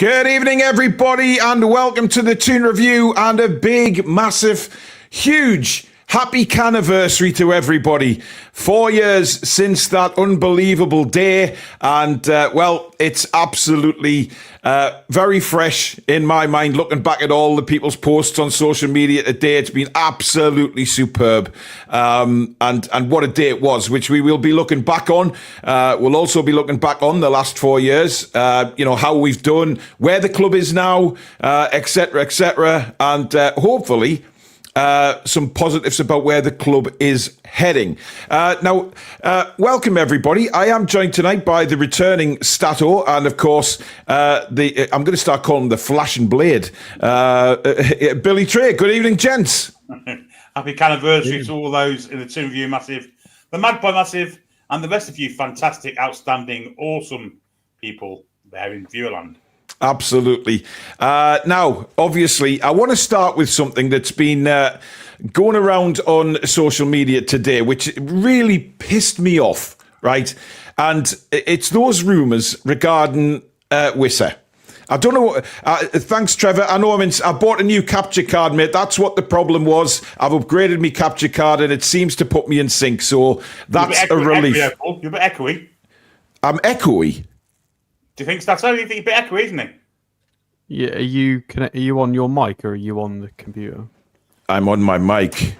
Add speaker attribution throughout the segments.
Speaker 1: Good evening, everybody, and welcome to the Toon Review, and a big, massive, huge happy anniversary to everybody. 4 years since that unbelievable day, and well, it's absolutely very fresh in my mind. Looking back at all the people's posts on social media today, it's been absolutely superb, and what a day it was, which we will be looking back on. We'll also be looking back on the last 4 years, how we've done, where the club is now, etc., and hopefully some positives about where the club is heading. Now, welcome everybody. I am joined tonight by the returning Stato, and of course, I'm going to start calling him the Flash and Blade, Billy Trey. Good evening, gents.
Speaker 2: Happy anniversary to all those in the Toon Review Massive, the Magpie Massive, and the rest of you fantastic, outstanding, awesome people there in Viewerland.
Speaker 1: Absolutely. Now, obviously, I want to start with something that's been going around on social media today, which really pissed me off, right? And it's those rumours regarding Wissa. I don't know. Thanks, Trevor. I know I bought a new capture card, mate. That's what the problem was. I've upgraded my capture card, and it seems to put me in sync. So that's a relief.
Speaker 2: You're a bit echoey.
Speaker 1: I'm echoey.
Speaker 2: Do you think that's only a bit echoey, isn't it?
Speaker 3: Yeah, are you on your mic or are you on the computer?
Speaker 1: I'm on my mic.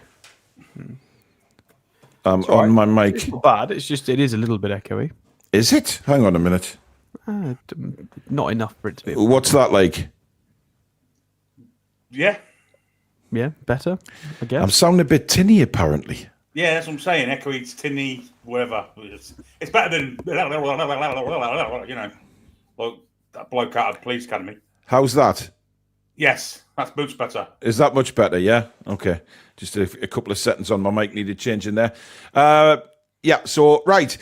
Speaker 1: I'm on my mic.
Speaker 3: It's not bad. It's just it is a little bit echoey.
Speaker 1: Is it? Hang on a minute.
Speaker 3: Not enough for it to be.
Speaker 1: What's that like?
Speaker 2: Yeah.
Speaker 3: Yeah, better, I guess.
Speaker 1: I'm sounding a bit tinny, apparently.
Speaker 2: Yeah, that's what I'm saying. Echoey, tinny, whatever. It's better than, like that bloke out of the police academy.
Speaker 1: How's that?
Speaker 2: Yes, that's much better.
Speaker 1: Is that much better? Yeah? Okay. Just a couple of settings on my mic needed changing there. Yeah, so, right.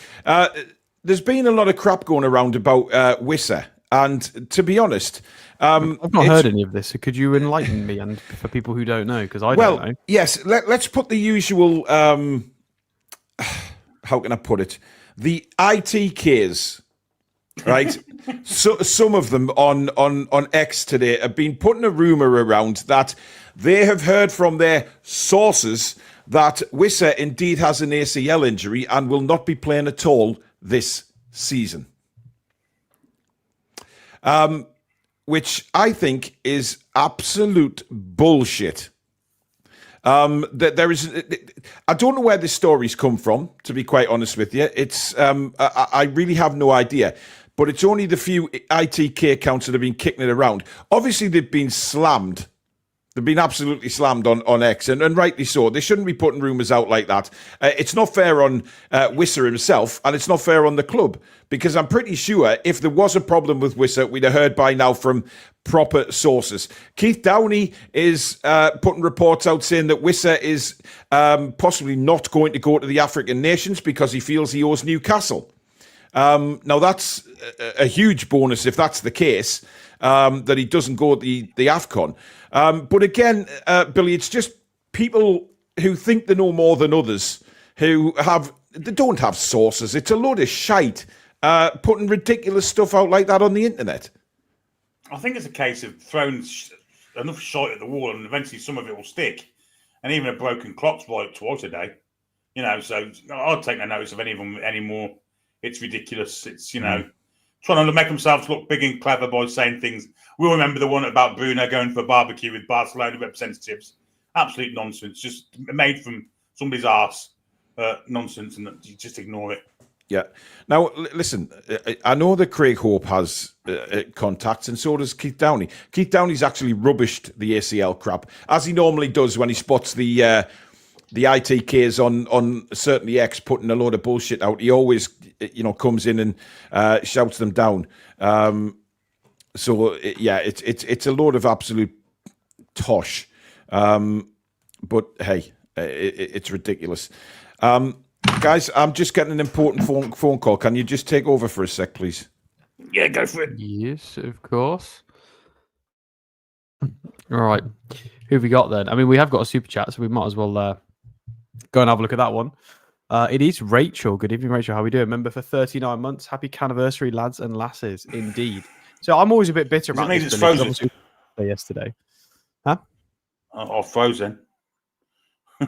Speaker 1: There's been a lot of crap going around about Wissa. And to be honest...
Speaker 3: I've not heard any of this, so could you enlighten me and for people who don't know? Because I don't know.
Speaker 1: Yes, let's put the usual... how can I put it? The ITKs... Right, so some of them on X today have been putting a rumor around that they have heard from their sources that Wissa indeed has an ACL injury and will not be playing at all this season, which I think is absolute bullshit. There is, I don't know where this story's come from, to be quite honest with you. It's, I really have no idea. But it's only the few ITK accounts that have been kicking it around. Obviously, they've been slammed. They've been absolutely slammed on X, and rightly so. They shouldn't be putting rumours out like that. It's not fair on Wissa himself, and it's not fair on the club, because I'm pretty sure if there was a problem with Wissa, we'd have heard by now from proper sources. Keith Downey is putting reports out saying that Wissa is possibly not going to go to the African nations because he feels he owes Newcastle. Now, that's a huge bonus if that's the case, that he doesn't go to the AFCON. But again, Billy, it's just people who think they know more than others, they don't have sources. It's a load of shite, putting ridiculous stuff out like that on the internet.
Speaker 2: I think it's a case of throwing enough shite at the wall and eventually some of it will stick. And even a broken clock's right twice a day. So I'll take no notice of any of them anymore. It's ridiculous. It's, trying to make themselves look big and clever by saying things. We'll remember the one about Bruno going for a barbecue with Barcelona representatives. Absolute nonsense. Just made from somebody's arse. Nonsense, and you just ignore it.
Speaker 1: Yeah. Now, listen, I know that Craig Hope has contacts, and so does Keith Downey. Keith Downey's actually rubbished the ACL crap, as he normally does when he spots the ITKs on certainly X putting a load of bullshit out. He always, comes in and shouts them down. So it's a load of absolute tosh. But hey, it's ridiculous. Guys, I'm just getting an important phone call. Can you just take over for a sec, please?
Speaker 2: Yeah, go for it.
Speaker 3: Yes, of course. All right. Who have we got then? I mean, we have got a super chat, so we might as well go and have a look at that one. It is Rachel. Good evening, Rachel. How are we doing? Member for 39 months. Happy anniversary, lads and lasses. Indeed. So I'm always a bit bitter
Speaker 2: Does it
Speaker 3: about
Speaker 2: mean
Speaker 3: this.
Speaker 2: it's
Speaker 3: Billy, 'cause
Speaker 2: frozen?
Speaker 3: obviously yesterday, huh?
Speaker 2: Or frozen.
Speaker 3: You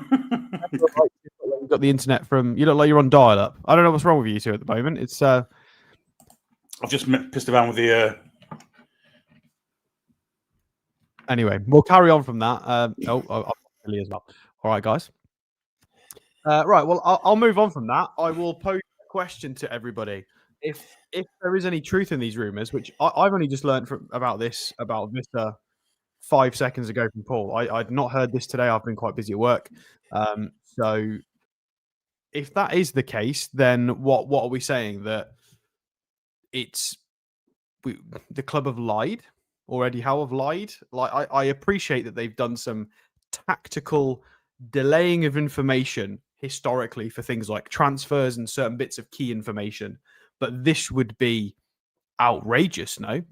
Speaker 3: got the internet from. You look like you're on dial-up. I don't know what's wrong with you two at the moment. It's
Speaker 2: I've just pissed around with the.
Speaker 3: Anyway. We'll carry on from that. I've got Billy as well. All right, guys. Right. Well, I'll move on from that. I will pose a question to everybody. If there is any truth in these rumors, which I've only just learned about Vista 5 seconds ago from Paul. I'd not heard this today. I've been quite busy at work. So if that is the case, then what are we saying? That the club have lied, or Eddie Howe have lied? Like I appreciate that they've done some tactical delaying of information historically for things like transfers and certain bits of key information, but this would be outrageous. No,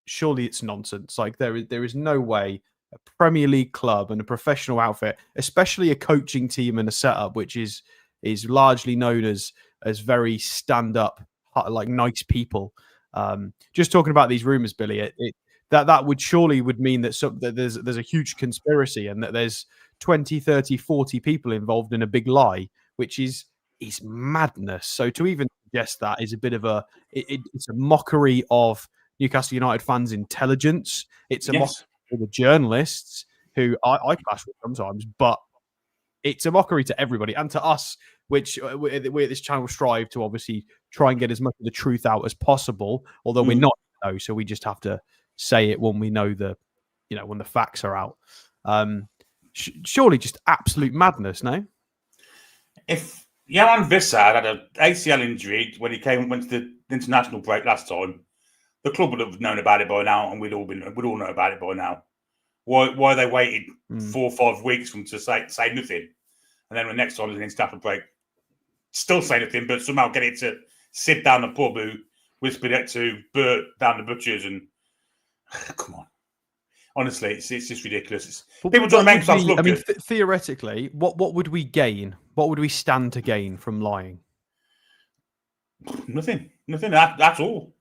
Speaker 3: surely it's nonsense. Like there is no way a Premier League club and a professional outfit, especially a coaching team and a setup which is largely known as very stand up, like nice people. Just talking about these rumors, Billy, that would mean that there's a huge conspiracy and that there's 20, 30, 40 people involved in a big lie, which is madness. So to even suggest that is a bit of it's a mockery of Newcastle United fans' intelligence. It's a mockery of the journalists who I clash with sometimes, but it's a mockery to everybody and to us, which we at this channel strive to obviously try and get as much of the truth out as possible, although we're not, so we just have to say it when we know when the facts are out. Surely just absolute madness, no?
Speaker 2: If Johan Wissa had an ACL injury when he went to the international break last time, the club would have known about it by now, and we'd all know about it by now. Why they waited 4 or 5 weeks for him to say nothing, and then the next time there's an international break, still say nothing, but somehow get it to Sid down the pub who whispered it to Bert down the butchers, and come on. Honestly, it's just ridiculous. People trying to make themselves look good.
Speaker 3: Theoretically, what would we gain? What would we stand to gain from lying?
Speaker 2: Nothing. That's all.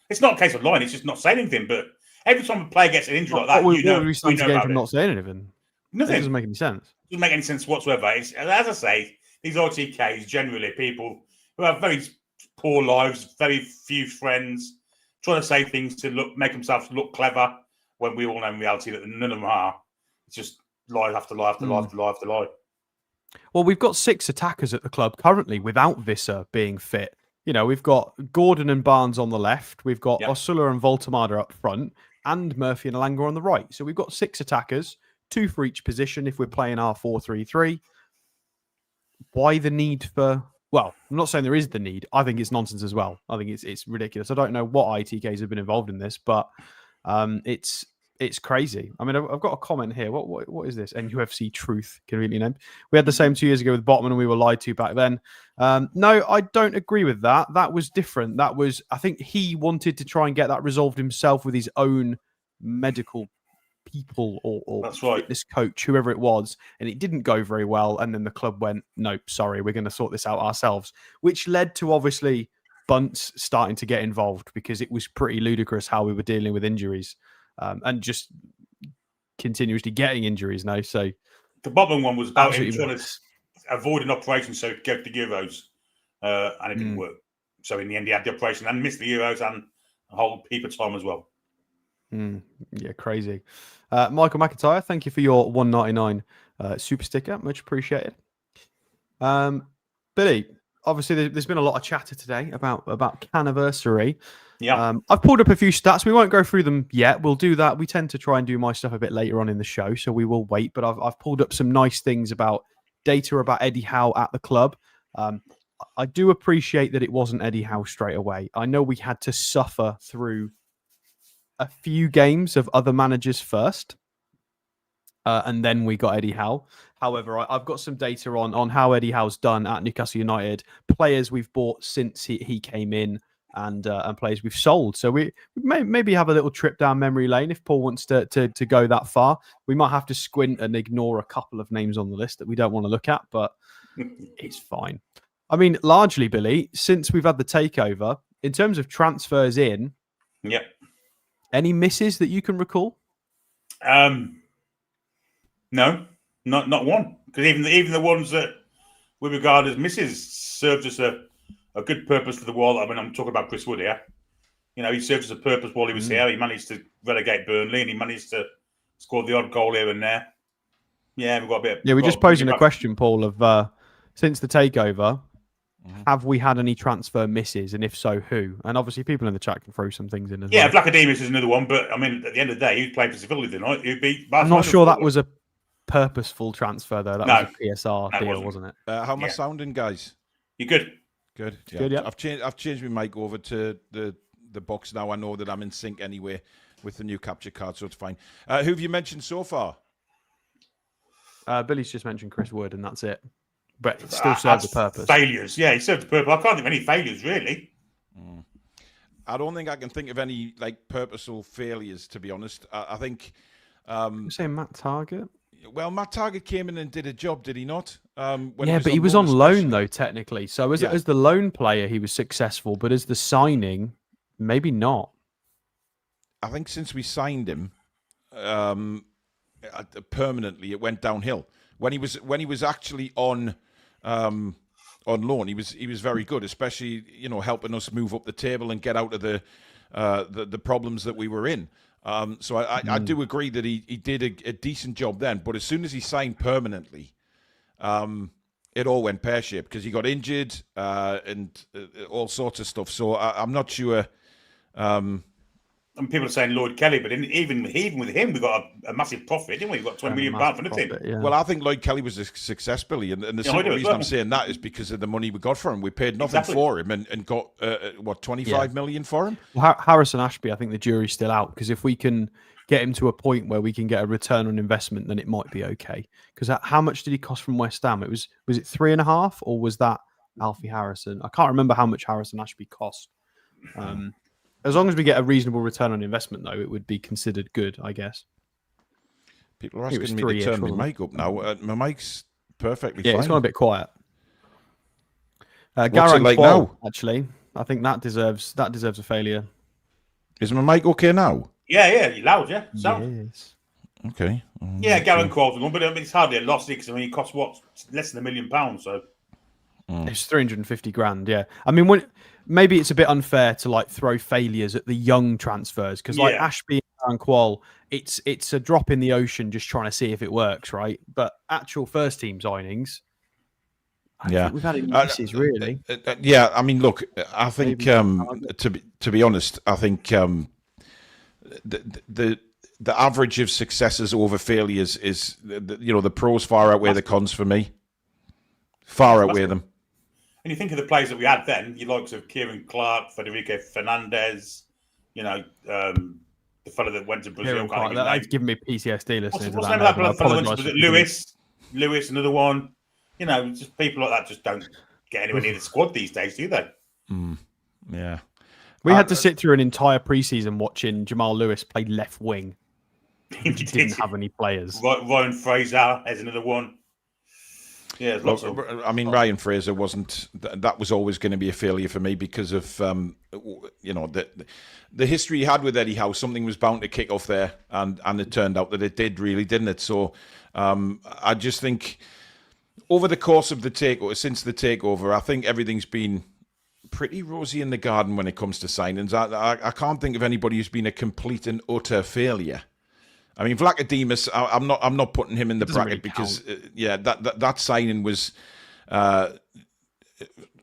Speaker 2: It's not a case of lying. It's just not saying anything. But every time a player gets an injury like that,
Speaker 3: what would we stand to gain from
Speaker 2: it.
Speaker 3: not saying anything?
Speaker 2: Nothing.
Speaker 3: It doesn't make any sense.
Speaker 2: It doesn't make any sense whatsoever. As I say, these RTKs generally people who have very poor lives, very few friends, trying to say things to make themselves look clever, when we all know in reality that none of them are. It's just lie after lie after lie after lie after lie.
Speaker 3: Well, we've got 6 attackers at the club currently without Wissa being fit. We've got Gordon and Barnes on the left. We've got Osula and Voltemada up front and Murphy and Alanga on the right. So we've got 6 attackers, 2 for each position if we're playing our 4-3-3. Why the need for... Well, I'm not saying there is the need. I think it's nonsense as well. I think it's ridiculous. I don't know what ITKs have been involved in this, but it's crazy. I mean, I've got a comment here. What is this? NUFC Truth, conveniently named. We had the same 2 years ago with Botman, and we were lied to back then. No, I don't agree with that. That was different. I think he wanted to try and get that resolved himself with his own medical people or
Speaker 2: That's right.
Speaker 3: fitness coach, whoever it was, and it didn't go very well. And then the club went, nope, sorry, we're going to sort this out ourselves, which led to obviously Bunce starting to get involved because it was pretty ludicrous how we were dealing with injuries. And just continuously getting injuries now. So
Speaker 2: the Botman one was about him trying to avoid an operation so he could go to the Euros, and it didn't work. So in the end, he had the operation and missed the Euros and a whole heap of time as well.
Speaker 3: Yeah, crazy. Michael McIntyre, thank you for your $1.99 super sticker. Much appreciated. Billy, obviously there's been a lot of chatter today about Canniversary.
Speaker 2: Yeah.
Speaker 3: I've pulled up a few stats. We won't go through them yet. We'll do that. We tend to try and do my stuff a bit later on in the show, so we will wait. But I've pulled up some nice things about data about Eddie Howe at the club. I do appreciate that it wasn't Eddie Howe straight away. I know we had to suffer through a few games of other managers first, and then we got Eddie Howe. However, I've got some data on how Eddie Howe's done at Newcastle United, players we've bought since he came in, and players we've sold. So we may maybe have a little trip down memory lane if Paul wants to go that far. We might have to squint and ignore a couple of names on the list that we don't want to look at, but it's fine. I mean, largely, Billy, since we've had the takeover, in terms of transfers in, Any misses that you can recall?
Speaker 2: No, not one. Because even the ones that we regard as misses served us a good purpose for the while. I mean, I'm talking about Chris Wood here. You know, he served us a purpose while he was here. He managed to relegate Burnley, and he managed to score the odd goal here and there. Yeah, we've got a bit.
Speaker 3: Yeah, we're just posing a question, Paul, of since the takeover, have we had any transfer misses, and if so, who? And obviously, people in the chat can throw some things in as well.
Speaker 2: Yeah, Vlachodimos is another one, but I mean, at the end of the day, he was playing for Seville tonight. He beat Barcelona.
Speaker 3: I'm not sure that was a purposeful transfer, though. That was a PSR deal, wasn't it?
Speaker 1: How am I sounding, guys?
Speaker 2: You're good.
Speaker 1: Good. Yeah.
Speaker 3: Good, yeah.
Speaker 1: I've changed my mic over to the box now. I know that I'm in sync anyway with the new capture card, so it's fine. Who have you mentioned so far?
Speaker 3: Billy's just mentioned Chris Wood, and that's it. But it still served the purpose.
Speaker 2: Failures, yeah, he served the purpose. I can't think of any failures, really.
Speaker 1: I don't think I can think of any like purposeful failures, to be honest. I think.
Speaker 3: You say Matt Target?
Speaker 1: Well, Matt Target came in and did a job, did he not?
Speaker 3: But he was on loan, though, technically. So as the loan player, he was successful. But as the signing, maybe not.
Speaker 1: I think since we signed him permanently, it went downhill. When he was actually on loan, he was very good, especially helping us move up the table and get out of the problems that we were in. So I do agree that he did a decent job then, but as soon as he signed permanently, it all went pear-shaped because he got injured and all sorts of stuff. So I'm not sure.
Speaker 2: And people are saying Lloyd Kelly, but even with him, we got a massive profit, didn't we? We got £20 million for nothing.
Speaker 3: Yeah.
Speaker 1: Well, I think Lloyd Kelly was a success, Billy, and the simple reason I'm saying that is because of the money we got for him. We paid nothing for him and got 25 million for him.
Speaker 3: Well, Harrison Ashby, I think the jury's still out because if we can get him to a point where we can get a return on investment, then it might be okay. Because how much did he cost from West Ham? Was it 3.5, or was that Alfie Harrison? I can't remember how much Harrison Ashby cost. As long as we get a reasonable return on investment, though, it would be considered good, I guess.
Speaker 1: People are asking me to turn my mic up now. My mic's perfectly fine.
Speaker 3: Yeah, it's gone a bit quiet.
Speaker 1: What's it like now?
Speaker 3: Actually, I think that deserves a failure.
Speaker 1: Is my mic okay now?
Speaker 2: Yeah, you're loud, yeah. Sound.
Speaker 3: Yes.
Speaker 1: Okay.
Speaker 2: Yeah, Garen Quall's one, but I mean, it's hardly a loss because he costs less than £1 million, so.
Speaker 3: It's 350 grand, yeah. I mean, maybe it's a bit unfair to throw failures at the young transfers because Ashby and Qual, it's a drop in the ocean just trying to see if it works, right? But actual first team signings, I think we've had any misses really.
Speaker 1: Yeah, I mean, look, I think to be honest, I think the average of successes over failures is the pros far outweigh the cons for me. Far outweigh them.
Speaker 2: And you think of the players that we had then, your likes of Kieran Clark, Federico Fernandez, the fellow that went to Brazil.
Speaker 3: That's giving me PTSD listening to that.
Speaker 2: What's the name of that fellow? Was it Lewis, another one. Just people like that just don't get anywhere near the squad these days, do they?
Speaker 1: Yeah.
Speaker 3: We had to sit through an entire preseason watching Jamal Lewis play left wing. He didn't have any players.
Speaker 2: Ryan Fraser as another one. Yeah,
Speaker 1: I mean, Ryan Fraser wasn't. That was always going to be a failure for me because of the history he had with Eddie Howe. Something was bound to kick off there, and it turned out that it did, really, didn't it? So I just think over the course of the takeover, since the takeover, I think everything's been pretty rosy in the garden when it comes to signings. I can't think of anybody who's been a complete and utter failure. I mean, Vlachodimos, I'm not putting him in the bracket really because that signing was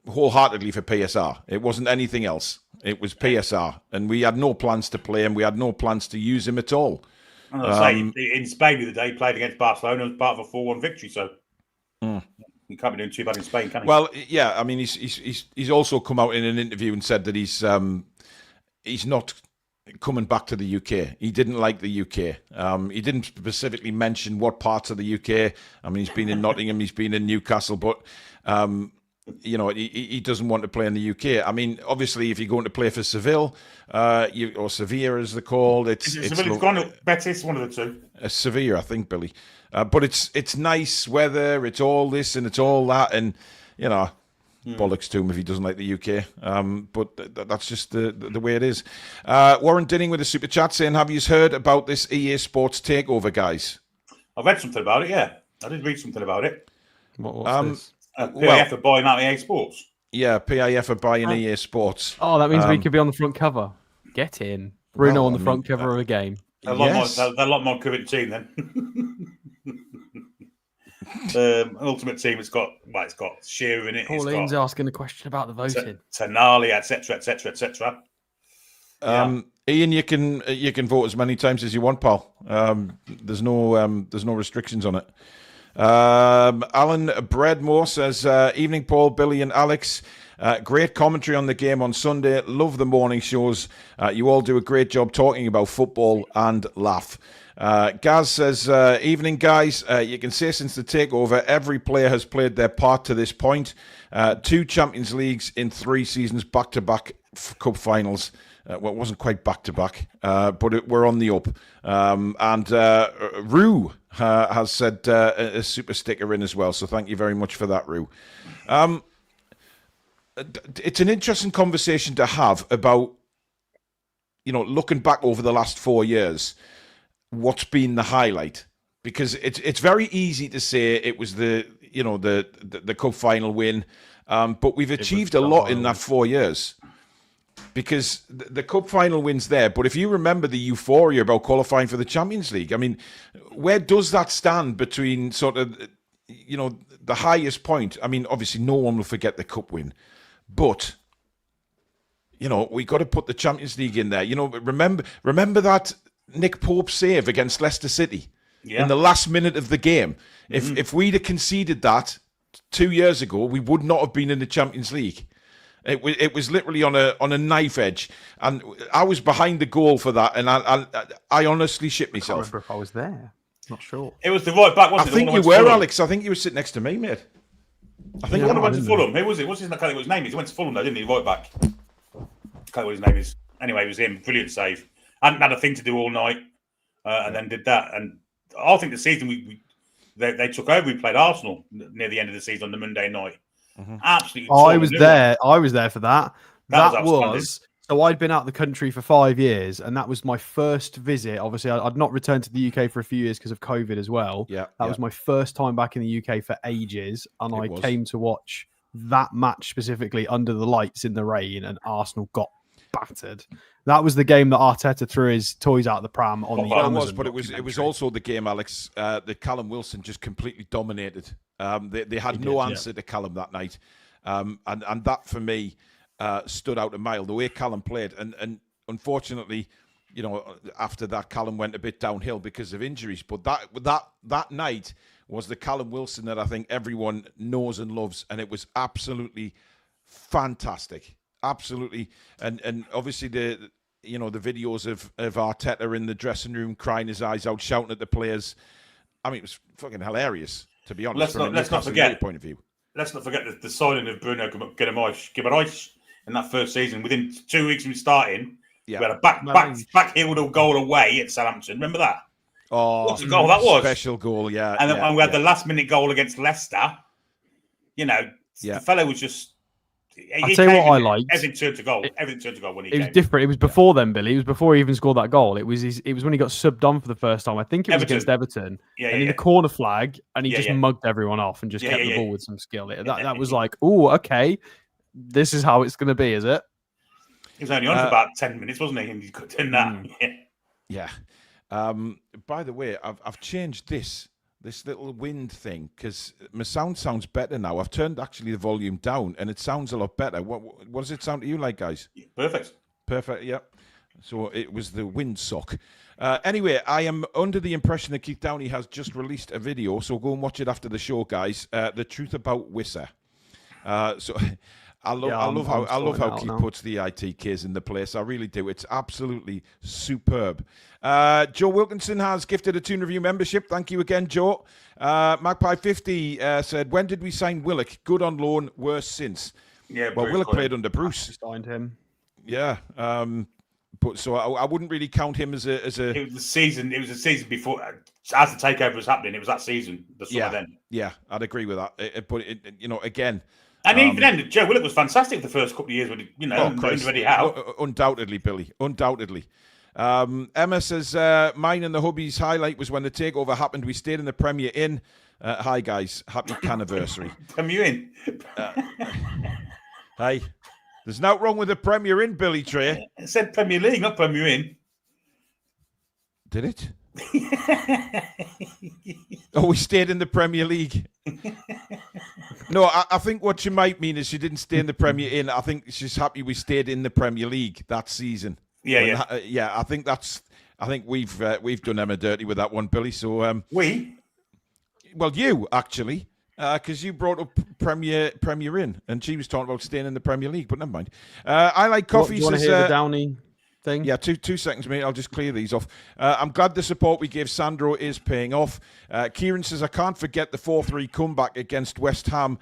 Speaker 1: wholeheartedly for PSR. It wasn't anything else. It was PSR, and we had no plans to play him. We had no plans to use him at all.
Speaker 2: And I say in Spain the other day, he played against Barcelona as part of a 4-1 victory. So you can't be doing too bad in Spain, can he?
Speaker 1: Well, yeah. I mean, he's also come out in an interview and said that he's not coming back to the UK. He didn't like the UK. He didn't specifically mention what parts of the UK. I mean, he's been in Nottingham, he's been in Newcastle, but he doesn't want to play in the UK. I mean, obviously, if you're going to play for Seville, or Sevilla as they're called, it's
Speaker 2: gone to Betis, one of the two.
Speaker 1: Sevilla, I think, Billy. But it's nice weather. It's all this and it's all that, and Bollocks to him if he doesn't like the UK. But that's just the way it is. Warren Dinning with a super chat saying, have you heard about this EA Sports takeover, guys?
Speaker 2: I've read something about it, yeah. I did read something about it.
Speaker 3: What's this?
Speaker 2: PIF are buying out EA Sports.
Speaker 1: Yeah, PIF are buying EA Sports.
Speaker 3: Oh, that means we could be on the front cover. Get in. Bruno on the front cover of a game.
Speaker 2: They're a lot more current team then. Ultimate team, it's got Shearer in it.
Speaker 3: Pauline's asking a question about the voting.
Speaker 2: Tonali, etc., etc., etc.
Speaker 1: Ian, you can vote as many times as you want, pal. There's no restrictions on it. Alan Breadmore says, evening, Paul, Billy, and Alex. Great commentary on the game on Sunday. Love the morning shows. You all do a great job talking about football and laugh. Gaz says, evening, guys. You can say since the takeover, every player has played their part to this point. 2 Champions Leagues in 3 seasons, back-to-back cup finals. Well, it wasn't quite back-to-back, but we're on the up. And Rue has said a super sticker in as well, so thank you very much for that, Rue. It's an interesting conversation to have about, looking back over the last 4 years, what's been the highlight? Because it's very easy to say it was the cup final win, but we've achieved a lot in that 4 years. Because the cup final win's there, but if you remember the euphoria about qualifying for the Champions League, I mean, where does that stand between sort of, the highest point? I mean, obviously no one will forget the cup win, but, we got to put the Champions League in there. Remember that Nick Pope save against Leicester City in the last minute of the game? If we'd have conceded that 2 years ago, we would not have been in the Champions League. It was literally on a knife edge, and I was behind the goal for that, and I honestly shit myself.
Speaker 3: I can't remember if I was there. Not sure.
Speaker 2: It was the right back, wasn't it?
Speaker 1: I think you were, Alex. I think you were sitting next to me, mate.
Speaker 2: I think one went to Fulham. Who was it? What's his name? He went to Fulham, though, didn't he? Right back. I can't remember what his name is. Anyway, it was him. Brilliant save. Hadn't had a thing to do all night, and then did that. And I think the season they took over. We played Arsenal near the end of the season on the Monday night. Absolutely.
Speaker 3: I was there. I was there for that. That
Speaker 2: was
Speaker 3: so I'd been out of the country for 5 years, and that was my first visit. Obviously, I'd not returned to the UK for a few years because of COVID as well. That was my first time back in the UK for ages, and I came to watch that match specifically under the lights in the rain, and Arsenal got battered. That was the game that Arteta threw his toys out of the pram on the Amazon.
Speaker 1: But it was also the game, Alex, that Callum Wilson just completely dominated. They had no answer to Callum that night, and that for me stood out a mile. The way Callum played, and unfortunately, after that, Callum went a bit downhill because of injuries. But that night was the Callum Wilson that I think everyone knows and loves, and it was absolutely fantastic. Absolutely, and obviously the videos of Arteta in the dressing room crying his eyes out, shouting at the players. I mean, it was fucking hilarious, to be honest.
Speaker 2: Let's not forget
Speaker 1: point of view.
Speaker 2: Let's not forget the signing of Bruno Guimaraes in that first season. Within 2 weeks from starting, we had a back-heeled goal away at Southampton. Remember that?
Speaker 1: Oh,
Speaker 2: what a goal that was!
Speaker 1: Special goal, yeah.
Speaker 2: And then when we had the last-minute goal against Leicester, the fellow was just.
Speaker 3: I'll tell you what I liked.
Speaker 2: Everything turned to goal. Everything turned to goal when he came.
Speaker 3: It was different. It was before then, Billy. It was before he even scored that goal. It was when he got subbed on for the first time. I think it was against Everton. And in the corner flag, and he just mugged everyone off and just kept the ball with some skill. That was like, oh, okay, this is how it's going to be, is it?
Speaker 2: He was only on for about 10 minutes, wasn't he? And he got in that.
Speaker 1: Yeah. By the way, I've changed this little wind thing because my sound sounds better now. I've turned actually the volume down and it sounds a lot better. What does it sound to you like, guys? Perfect, yeah. So it was the wind sock. Anyway, I am under the impression that Keith Downey has just released a video, so go and watch it after the show, guys. The truth about Wissa. So I love how Keith puts the ITKs in the place. I really do. It's absolutely superb. Joe Wilkinson has gifted a Toon Review membership. Thank you again, Joe. Magpie 50 said, when did we sign Willock? Good on loan, worse since.
Speaker 2: Yeah,
Speaker 1: well, Willock played under Bruce.
Speaker 3: Signed him.
Speaker 1: Yeah. But so I wouldn't really count him as a.
Speaker 2: It was the season. It was the season before, as the takeover was happening. It was that season. The summer then.
Speaker 1: Yeah, I'd agree with that. But again.
Speaker 2: And even then, Joe Willock was fantastic the first couple of years when he, already Howe.
Speaker 1: Undoubtedly, Billy. Undoubtedly. Emma says, mine and the hubby's highlight was when the takeover happened. We stayed in the Premier Inn. Hi, guys. Happy anniversary.
Speaker 2: Premier Inn.
Speaker 1: Hey, there's nothing wrong with the Premier Inn, Billy Trey.
Speaker 2: It said Premier League, not Premier Inn.
Speaker 1: Did it? Oh, we stayed in the Premier League. No, I think what she might mean is she didn't stay in the Premier Inn. I think she's happy we stayed in the Premier League that season.
Speaker 2: Yeah.
Speaker 1: I think we've done Emma dirty with that one, Billy. So well, you actually, because you brought up Premier Inn, and she was talking about staying in the Premier League. But never mind. I like coffee.
Speaker 3: Do you want to hear the Downey thing?
Speaker 1: Yeah, two seconds, mate. I'll just clear these off. I'm glad the support we gave Sandro is paying off. Kieran says, I can't forget the 4-3 comeback against West Ham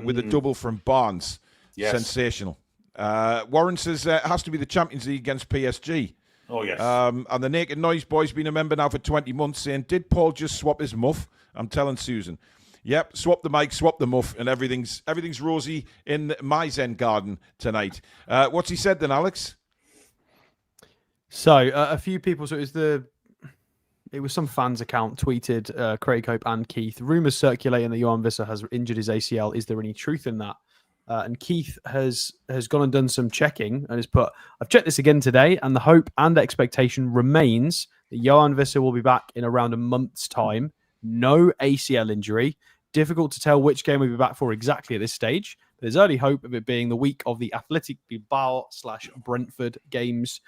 Speaker 1: with a double from Barnes. Yes. Sensational. Warren says, it has to be the Champions League against PSG.
Speaker 2: Oh, yes.
Speaker 1: And the Naked Noise Boy's been a member now for 20 months saying, did Paul just swap his muff? I'm telling Susan. Yep, swap the mic, swap the muff, and everything's rosy in my Zen garden tonight. What's he said then, Alex?
Speaker 3: So a few people. So it was some fans account tweeted Craig Hope and Keith. Rumors circulating that Johan Wissa has injured his ACL. Is there any truth in that? And Keith has gone and done some checking and has put, I've checked this again today, and the hope and expectation remains that Johan Wissa will be back in around a month's time. No ACL injury. Difficult to tell which game we'll be back for exactly at this stage. There's early hope of it being the week of the Athletic Bilbao/Brentford games.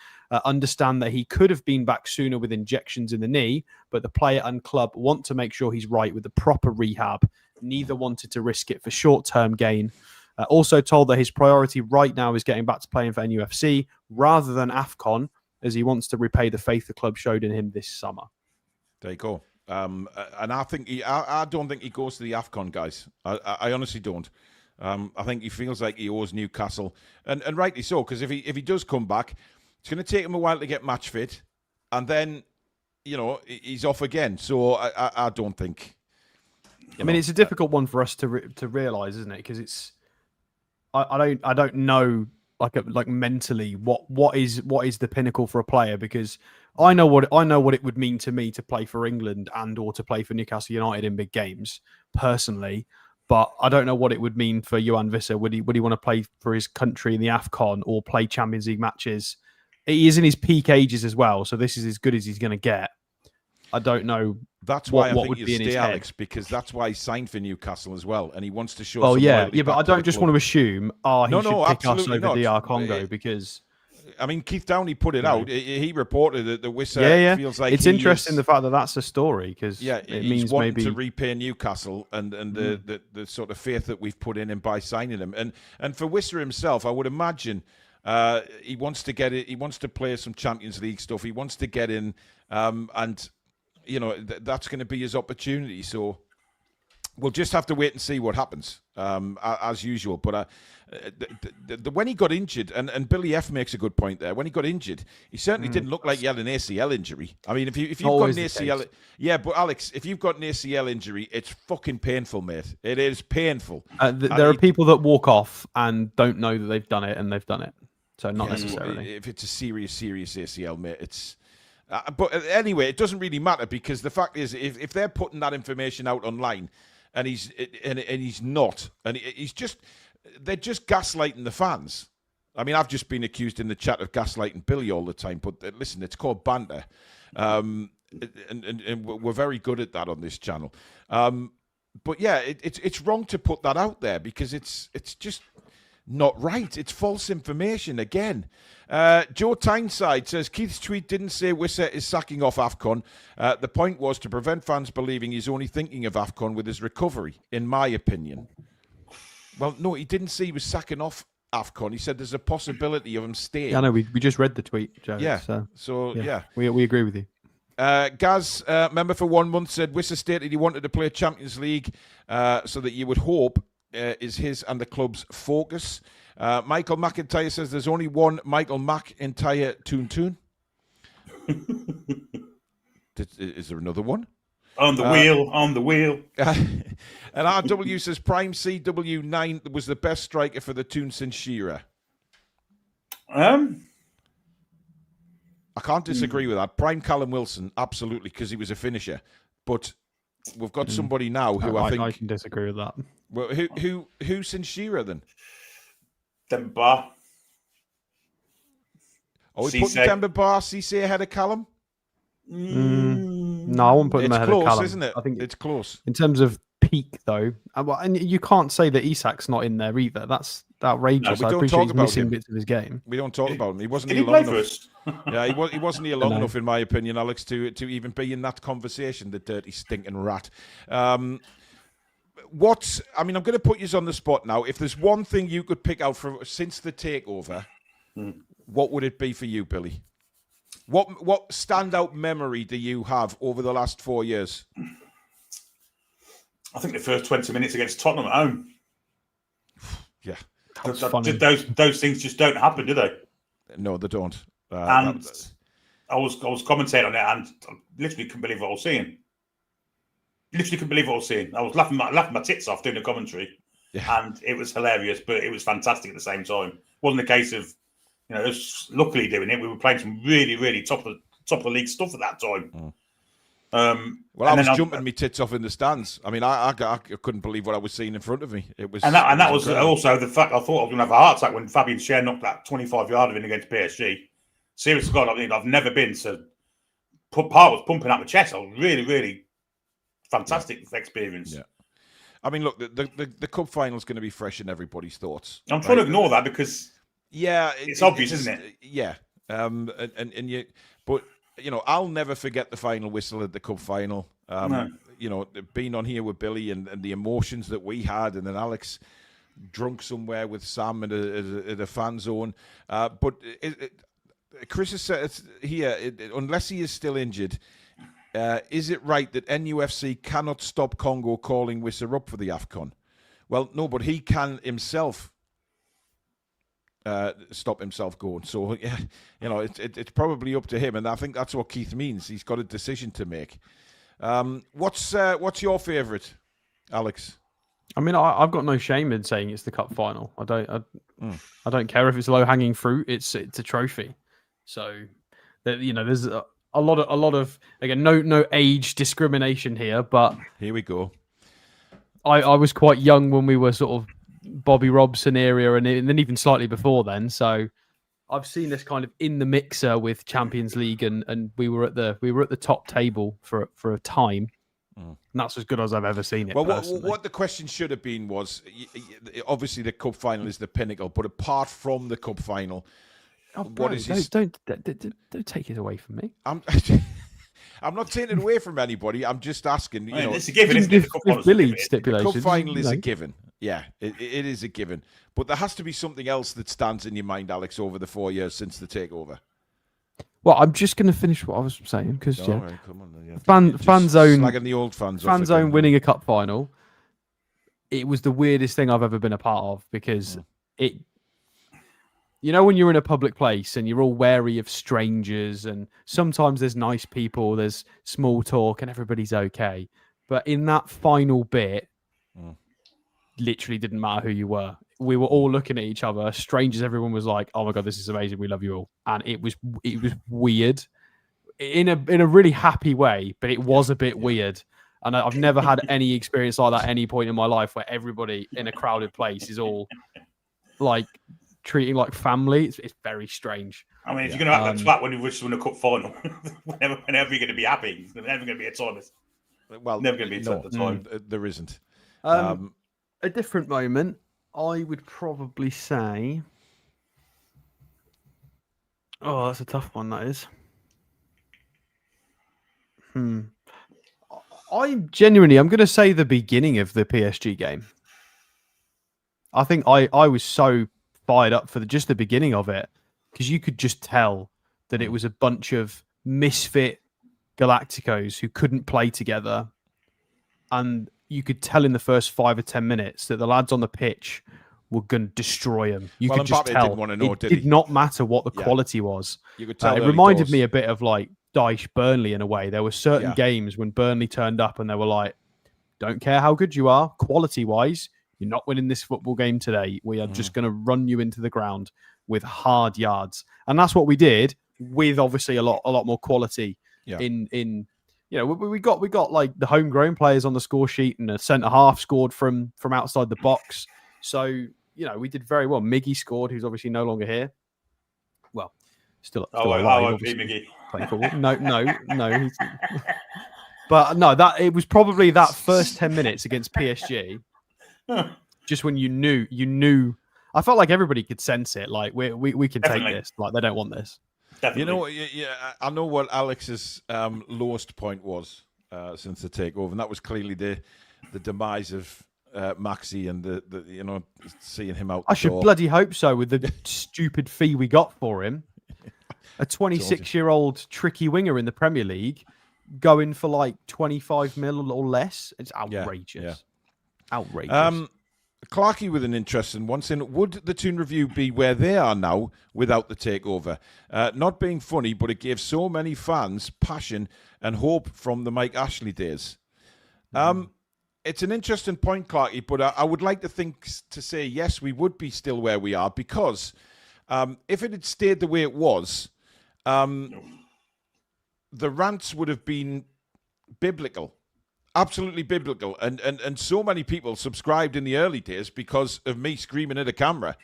Speaker 3: Understand that he could have been back sooner with injections in the knee, but the player and club want to make sure he's right with the proper rehab. Neither wanted to risk it for short-term gain. Also told that his priority right now is getting back to playing for NUFC rather than AFCON, as he wants to repay the faith the club showed in him this summer.
Speaker 1: There you go. And I think I don't think he goes to the AFCON, guys. I honestly don't. I think he feels like he owes Newcastle, and rightly so, because if he does come back, it's going to take him a while to get match fit, and then he's off again. So I don't think.
Speaker 3: I mean, it's a difficult one for us to realise, isn't it? Because it's I don't know like mentally what is the pinnacle for a player, because I know what it would mean to me to play for England and or to play for Newcastle United in big games personally, but I don't know what it would mean for Johan Wissa. Would he want to play for his country in the AFCON or play Champions League matches? He is in his peak ages as well, so this is as good as he's going to get. I don't know.
Speaker 1: That's why I think he'll stay, Alex, because that's why he signed for Newcastle as well, and he wants to show.
Speaker 3: Oh yeah, but I don't just want to assume. He should pick us over DR Congo, because.
Speaker 1: I mean, Keith Downey put it out. He reported that the Wissa feels like
Speaker 3: it's interesting the fact that that's a story, because it means
Speaker 1: maybe to repay Newcastle and the sort of faith that we've put in him by signing him, and for Wissa himself, I would imagine he wants to get it. He wants to play some Champions League stuff. He wants to get in, and that's going to be his opportunity. So we'll just have to wait and see what happens, as usual. But when he got injured, and Billy F makes a good point there, when he got injured, he certainly didn't look like he had an ACL injury. I mean, if you've got an ACL... Yeah, but Alex, if you've got an ACL injury, it's fucking painful, mate. It is painful.
Speaker 3: There are people that walk off and don't know that they've done it, and they've done it. So not necessarily.
Speaker 1: If it's a serious ACL, mate, it's... but anyway, it doesn't really matter, because the fact is, if they're putting that information out online, and he's not, and they're just gaslighting the fans. I mean, I've just been accused in the chat of gaslighting Billy all the time, but listen, it's called banter, and we're very good at that on this channel. But yeah, it's wrong to put that out there, because it's just not right. It's false information again. Joe Tyneside says, Keith's tweet didn't say Wissa is sacking off AFCON. The point was to prevent fans believing he's only thinking of AFCON with his recovery, in my opinion. Well, no, he didn't say he was sacking off AFCON. He said there's a possibility of him staying.
Speaker 3: Yeah, I know. We just read the tweet, Joe.
Speaker 1: Yeah.
Speaker 3: So
Speaker 1: yeah.
Speaker 3: We agree with you.
Speaker 1: Gaz, member for 1 month, said Wissa stated he wanted to play Champions League so that you would hope is his and the club's focus. Michael McIntyre says there's only one Michael McIntyre Toon. Is there another one?
Speaker 2: On the wheel, on the wheel.
Speaker 1: And RW says Prime CW9 was the best striker for the Toon since Shearer. I can't disagree with that. Prime Callum Wilson, absolutely, because he was a finisher. But we've got somebody now who I think
Speaker 3: I can disagree with that.
Speaker 1: Well, who since Shearer then?
Speaker 2: Demba.
Speaker 1: Are we putting Demba Ba, Cisse ahead of Callum?
Speaker 3: No, I won't put them ahead
Speaker 1: close,
Speaker 3: of Callum.
Speaker 1: Isn't it?
Speaker 3: I think
Speaker 1: it's close.
Speaker 3: In terms of peak, though, and you can't say that Isak's not in there either. That's outrageous.
Speaker 1: No,
Speaker 3: I appreciate he's missing bits of his game.
Speaker 1: We don't talk about him. He wasn't
Speaker 2: Did
Speaker 1: here
Speaker 2: he
Speaker 1: long
Speaker 2: play for
Speaker 1: enough.
Speaker 2: us?
Speaker 1: Yeah, he wasn't here long enough, in my opinion, Alex, to even be in that conversation. The dirty, stinking rat. I'm going to put you on the spot now. If there's one thing you could pick out since the takeover, what would it be for you, Billy? What standout memory do you have over the last 4 years?
Speaker 2: I think the first 20 minutes against Tottenham at home.
Speaker 1: Yeah,
Speaker 2: those things just don't happen, do they?
Speaker 1: No, they don't.
Speaker 2: And I was commentating on it, and I literally couldn't believe what I was seeing. I was laughing my tits off doing the commentary, and it was hilarious, but it was fantastic at the same time. It wasn't a case of, it was luckily doing it. We were playing some really, really top of the league stuff at that time.
Speaker 1: Well, I was jumping my tits off in the stands. I mean, I couldn't believe what I was seeing in front of me. It was,
Speaker 2: and that was also the fact I thought I was going to have a heart attack when Fabian Schär knocked that 25-yarder in against PSG. Seriously, God, I've never been so. Part was pumping out my chest. I was really, really fantastic experience.
Speaker 1: Yeah. I mean, look, the cup final is going to be fresh in everybody's thoughts.
Speaker 2: I'm trying to ignore that because it's obvious, isn't it?
Speaker 1: Yeah. But I'll never forget the final whistle at the cup final. Being on here with Billy and the emotions that we had, and then Alex drunk somewhere with Sam at a fan zone. But Chris has said here, unless he is still injured, is it right that NUFC cannot stop Congo calling Wissa up for the AFCON? Well, no, but he can himself stop himself going. So, it's probably up to him, and I think that's what Keith means. He's got a decision to make. What's your favourite, Alex?
Speaker 3: I mean, I've got no shame in saying it's the cup final. I don't care if it's low hanging fruit. It's a trophy. So, there's a lot of again no age discrimination here, but
Speaker 1: here we go.
Speaker 3: I was quite young when we were sort of Bobby Robson area, and then even slightly before then. So I've seen this kind of in the mixer with Champions League, and we were at the top table for a time. And that's as good as I've ever seen it.
Speaker 1: Well, what the question should have been was, obviously the cup final is the pinnacle, but apart from the cup final, what is his...
Speaker 3: Don't take it away from me.
Speaker 1: I'm not taking it away from anybody. I'm just asking.
Speaker 2: It's a given. If
Speaker 3: Billy stipulation,
Speaker 1: the cup final is a given. Yeah, it is a given. But there has to be something else that stands in your mind, Alex, over the 4 years since the takeover.
Speaker 3: Well, I'm just going to finish what I was saying because
Speaker 1: right, come on,
Speaker 3: fan zone,
Speaker 1: slagging the old fans.
Speaker 3: Fan zone winning a cup final. It was the weirdest thing I've ever been a part of because it. When you're in a public place and you're all wary of strangers, and sometimes there's nice people, there's small talk, and everybody's okay. But in that final bit, literally didn't matter who you were. We were all looking at each other, strangers. Everyone was like, "Oh my god, this is amazing. We love you all." And it was weird, in a really happy way, but it was a bit weird. And I've never had any experience like that at any point in my life where everybody in a crowded place is all like treating like family. It's very strange.
Speaker 2: I mean, if you're going to act like twat when you wish to win a cup final, whenever you're going to be happy, there's never going to be a time.
Speaker 1: Well,
Speaker 2: never going to be a time.
Speaker 1: There isn't.
Speaker 3: A different moment, I would probably say. Oh, that's a tough one. That is. I'm going to say the beginning of the PSG game. I think I was so fired up for just the beginning of it because you could just tell that it was a bunch of misfit Galacticos who couldn't play together, and you could tell in the first 5 or 10 minutes that the lads on the pitch were going to destroy him. You could just tell.
Speaker 1: Didn't want to know,
Speaker 3: it did not matter what the quality was.
Speaker 1: You could tell.
Speaker 3: It reminded me a bit of like Dyche Burnley in a way. There were certain games when Burnley turned up and they were like, don't care how good you are, quality-wise, you're not winning this football game today. We are just going to run you into the ground with hard yards. And that's what we did with obviously a lot more quality in you know, we got like the homegrown players on the score sheet, and a centre half scored from outside the box. So, you know, we did very well. Miggy scored, who's obviously no longer here. Well, still alive.
Speaker 2: Miggy.
Speaker 3: Playing football. No. But no, it was probably that first 10 minutes against PSG. Just when you knew. I felt like everybody could sense it. Like we can take this. Like they don't want this.
Speaker 2: Definitely.
Speaker 1: You know, I know what Alex's lowest point was since the takeover, and that was clearly the demise of Maxi and the you know, seeing him out.
Speaker 3: I should bloody hope so, with the stupid fee we got for him. A 26-year-old tricky winger in the Premier League going for like 25 mil or less. It's outrageous. Outrageous.
Speaker 1: Clarkey with an interesting one, saying, would the Toon Review be where they are now without the takeover? Not being funny, but it gave so many fans passion and hope from the Mike Ashley days. It's an interesting point, Clarkey, but I would like to say, yes, we would be still where we are, because if it had stayed the way it was, the rants would have been biblical. Absolutely biblical, and so many people subscribed in the early days because of me screaming at a camera.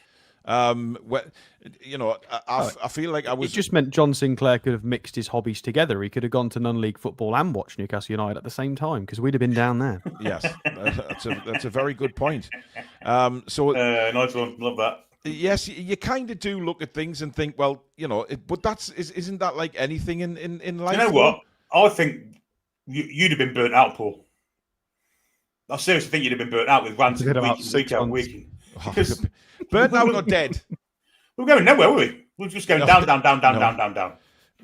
Speaker 1: You know, I feel like I was.
Speaker 3: It just meant John Sinclair could have mixed his hobbies together. He could have gone to non-league football and watched Newcastle United at the same time, because we'd have been down there.
Speaker 1: Yes, that's a very good point.
Speaker 2: Nice one, love that.
Speaker 1: Yes, you kind of do look at things and think, well, you know, but isn't that like anything in life?
Speaker 2: You know what? I think you'd have been burnt out, Paul. I seriously think you'd have been burnt out with ranting week out week. Because
Speaker 1: burnt out or dead?
Speaker 2: We were going nowhere, were we? We were just going down.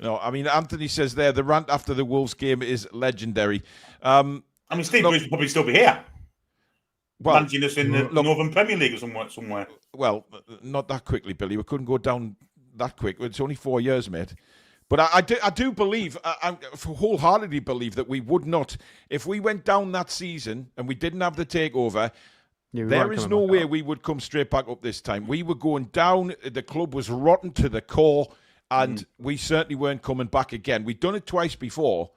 Speaker 1: No, I mean, Anthony says there, the rant after the Wolves game is legendary.
Speaker 2: I mean, Steve Bruce would probably still be here. Well, managing us in the Northern Premier League or somewhere.
Speaker 1: Well, not that quickly, Billy. We couldn't go down that quick. It's only 4 years, mate. But I do believe, I wholeheartedly believe that we would not, if we went down that season and we didn't have the takeover, there is no way we would come straight back up this time. We were going down, the club was rotten to the core, and we certainly weren't coming back again. We'd done it twice before,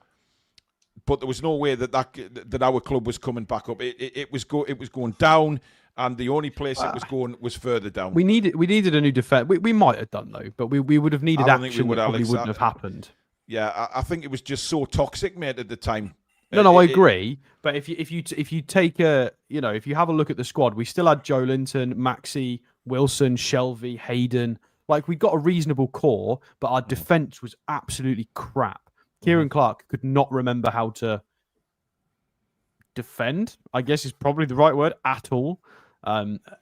Speaker 1: but there was no way that our club was coming back up. It was going down, and the only place it was going was further down.
Speaker 3: We needed a new defense. We might have done though, but we would have needed action that probably wouldn't have happened.
Speaker 1: Yeah, I think it was just so toxic, mate, at the time.
Speaker 3: No, I agree. But if you take if you have a look at the squad, we still had Joe Linton, Maxi, Wilson, Shelvey, Hayden. Like, we got a reasonable core, but our defense was absolutely crap. Kieran Clark could not remember how to defend, I guess is probably the right word, at all.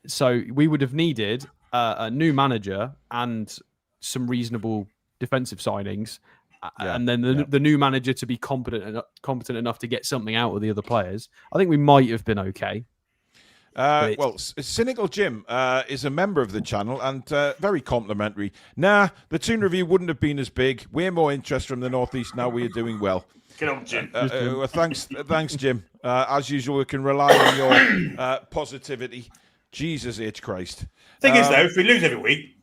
Speaker 3: So we would have needed a new manager and some reasonable defensive signings, and then the new manager to be competent enough to get something out of the other players. I think we might have been okay.
Speaker 1: Well, Cynical Jim is a member of the channel and very complimentary. Nah, the Toon Review wouldn't have been as big. Way more interest from the Northeast now. We are doing well.
Speaker 2: Get on, Jim.
Speaker 1: Well, thanks, Jim. As usual, we can rely on your positivity. Jesus H. Christ.
Speaker 2: Thing is, though, if we lose every week,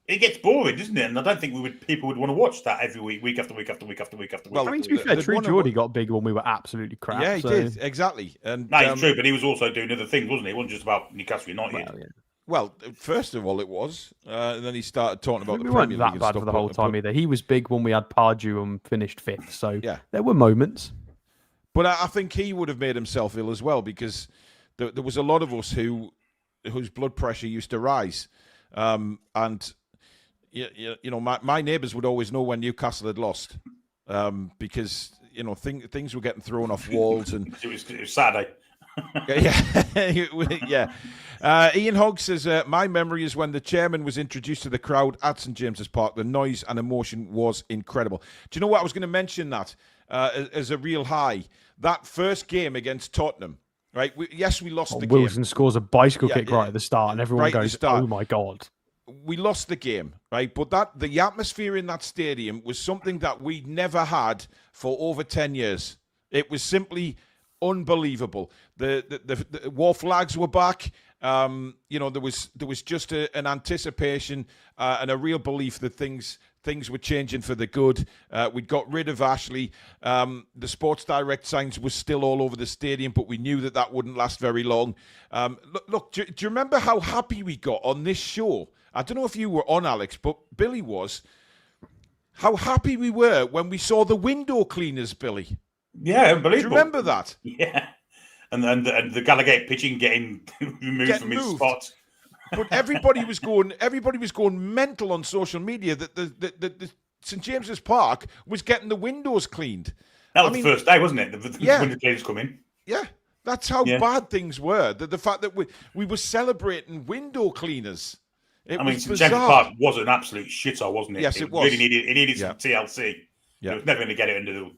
Speaker 2: it gets boring, doesn't it? And I don't think people would want to watch that every week after week after week after week after week.
Speaker 3: Well, I mean, to be fair, True Geordie got big when we were absolutely crap.
Speaker 1: Yeah, he did, exactly. And
Speaker 2: no, it's true, but he was also doing other things, wasn't he? It wasn't just about Newcastle United.
Speaker 1: Well, first of all, it was. And then he started talking about the Premier League.
Speaker 3: We weren't that bad for the whole time either. He was big when we had Pardew and finished 5th. So there were moments.
Speaker 1: But I think he would have made himself ill as well, because there was a lot of us whose blood pressure used to rise. And you know, my neighbours would always know when Newcastle had lost, because you know things were getting thrown off walls, and
Speaker 2: it was Saturday.
Speaker 1: Yeah. Ian Hogg says, my memory is when the chairman was introduced to the crowd at St James's Park. The noise and emotion was incredible. Do you know what? I was going to mention that as a real high. That first game against Tottenham, right? We lost the game.
Speaker 3: Wilson scores a bicycle kick right at the start, and everyone goes, "Oh my god!"
Speaker 1: we lost the game, right? But the atmosphere in that stadium was something that we'd never had for over 10 years. It was simply unbelievable. The war flags were back. There was just an anticipation and a real belief that things were changing for the good. We'd got rid of Ashley. The Sports Direct signs were still all over the stadium, but we knew that wouldn't last very long. Look, do you remember how happy we got on this show? I don't know if you were on, Alex, but Billy was. How happy we were when we saw the window cleaners, Billy.
Speaker 2: Yeah, unbelievable.
Speaker 1: Do you remember that?
Speaker 2: Yeah. And the Gallagher pitching getting removed from his spot.
Speaker 1: But everybody was going mental on social media that the St James's Park was getting the windows cleaned.
Speaker 2: That was the first day, wasn't it? The window cleaners come in.
Speaker 1: Yeah, that's how bad things were. The fact that we were celebrating window cleaners. St
Speaker 2: James's Park was an absolute shitter, wasn't it?
Speaker 1: Yes, it was.
Speaker 2: Really needed some TLC.
Speaker 1: Yeah.
Speaker 2: It was never going to get it under the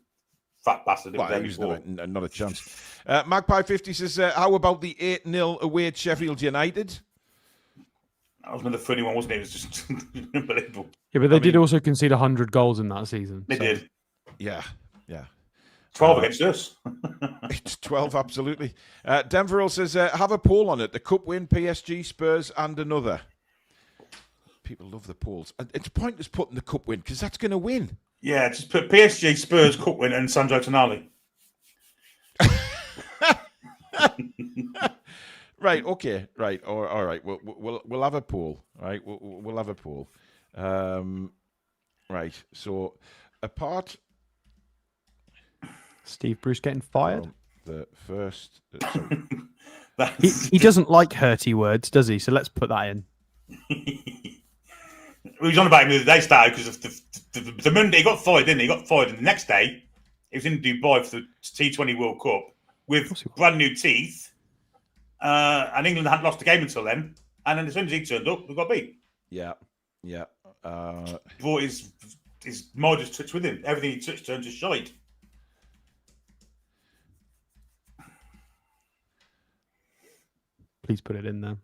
Speaker 2: fat bastard.
Speaker 1: Well, he was not a chance. Magpie 50 says, how about the 8-0 away at Sheffield United?
Speaker 2: That was another funny one, wasn't it? It was just unbelievable.
Speaker 3: Yeah, but they did also concede 100 goals in that season.
Speaker 2: They did.
Speaker 1: Yeah.
Speaker 2: 12 against us.
Speaker 1: It's 12, absolutely. Denverell says, have a poll on it. The Cup win, PSG, Spurs, and another. People love the polls. It's pointless putting the Cup win because that's going to win.
Speaker 2: Yeah, just put PSG, Spurs, Cup win, and Sandro Tonali.
Speaker 1: Right. Okay. Right. All right. We'll have a poll. Right. We'll have a poll. Right. So, apart.
Speaker 3: Steve Bruce getting fired.
Speaker 1: The first.
Speaker 3: He doesn't like hurty words, does he? So let's put that in.
Speaker 2: We was on about him the other day, started because of the Monday he got fired, didn't he? He got fired, and the next day he was in Dubai for the T20 World Cup with brand new teeth, and England hadn't lost a game until then. And then as soon as he turned up, we got beat.
Speaker 1: Yeah.
Speaker 2: He thought his mind just touched with him. Everything he touched turned to shite.
Speaker 3: Please put it in there.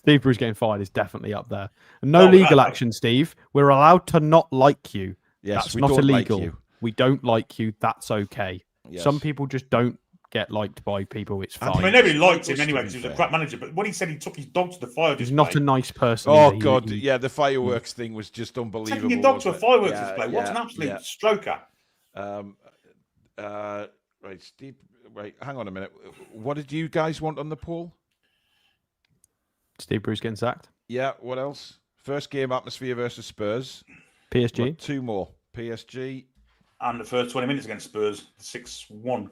Speaker 3: Steve Bruce getting fired is definitely up there. And no legal action, Steve. We're allowed to not like you.
Speaker 1: Yes,
Speaker 3: that's not illegal.
Speaker 1: Like you.
Speaker 3: We don't like you. That's okay.
Speaker 1: Yes.
Speaker 3: Some people just don't get liked by people. It's fine.
Speaker 2: I mean, nobody liked him anyway because he was a crap manager. But when he said he took his dog to the fire display,
Speaker 3: he's not a nice person.
Speaker 1: Oh God, yeah, the fireworks thing was just unbelievable.
Speaker 2: Taking your dog to a fireworks display. What an absolute stroker.
Speaker 1: Right, Steve. Right, hang on a minute. What did you guys want on the poll?
Speaker 3: Steve Bruce getting sacked.
Speaker 1: Yeah, what else? First game atmosphere versus Spurs.
Speaker 3: PSG.
Speaker 1: What, two more. PSG.
Speaker 2: And the first 20 minutes against Spurs, 6-1.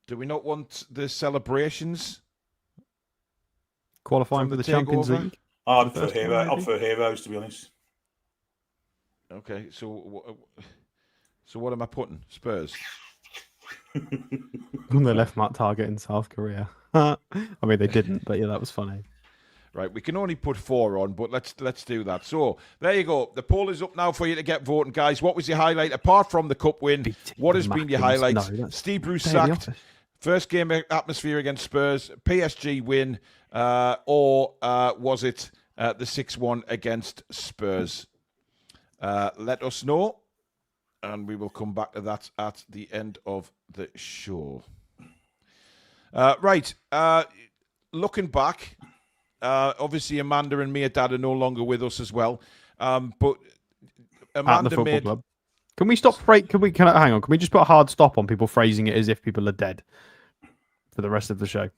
Speaker 1: Do we not want the celebrations?
Speaker 3: Qualifying for the Champions League?
Speaker 2: I'd prefer Heroes, to be honest.
Speaker 1: Okay, so what am I putting? Spurs?
Speaker 3: They left Matt Target in South Korea. I mean, they didn't, but yeah, that was funny.
Speaker 1: Right, we can only put 4 on, but let's do that. So there you go. The poll is up now for you to get voting, guys. What was your highlight apart from the cup win? What has been your highlight? Steve Bruce sacked. First game atmosphere against Spurs. PSG win, or was it the 6-1 against Spurs? Let us know, and we will come back to that at the end of the show. Right, looking back. Obviously, Amanda and Mia Dad are no longer with us as well. But Amanda made. Club.
Speaker 3: Can we stop? Hang on. Can we just put a hard stop on people phrasing it as if people are dead for the rest of the show?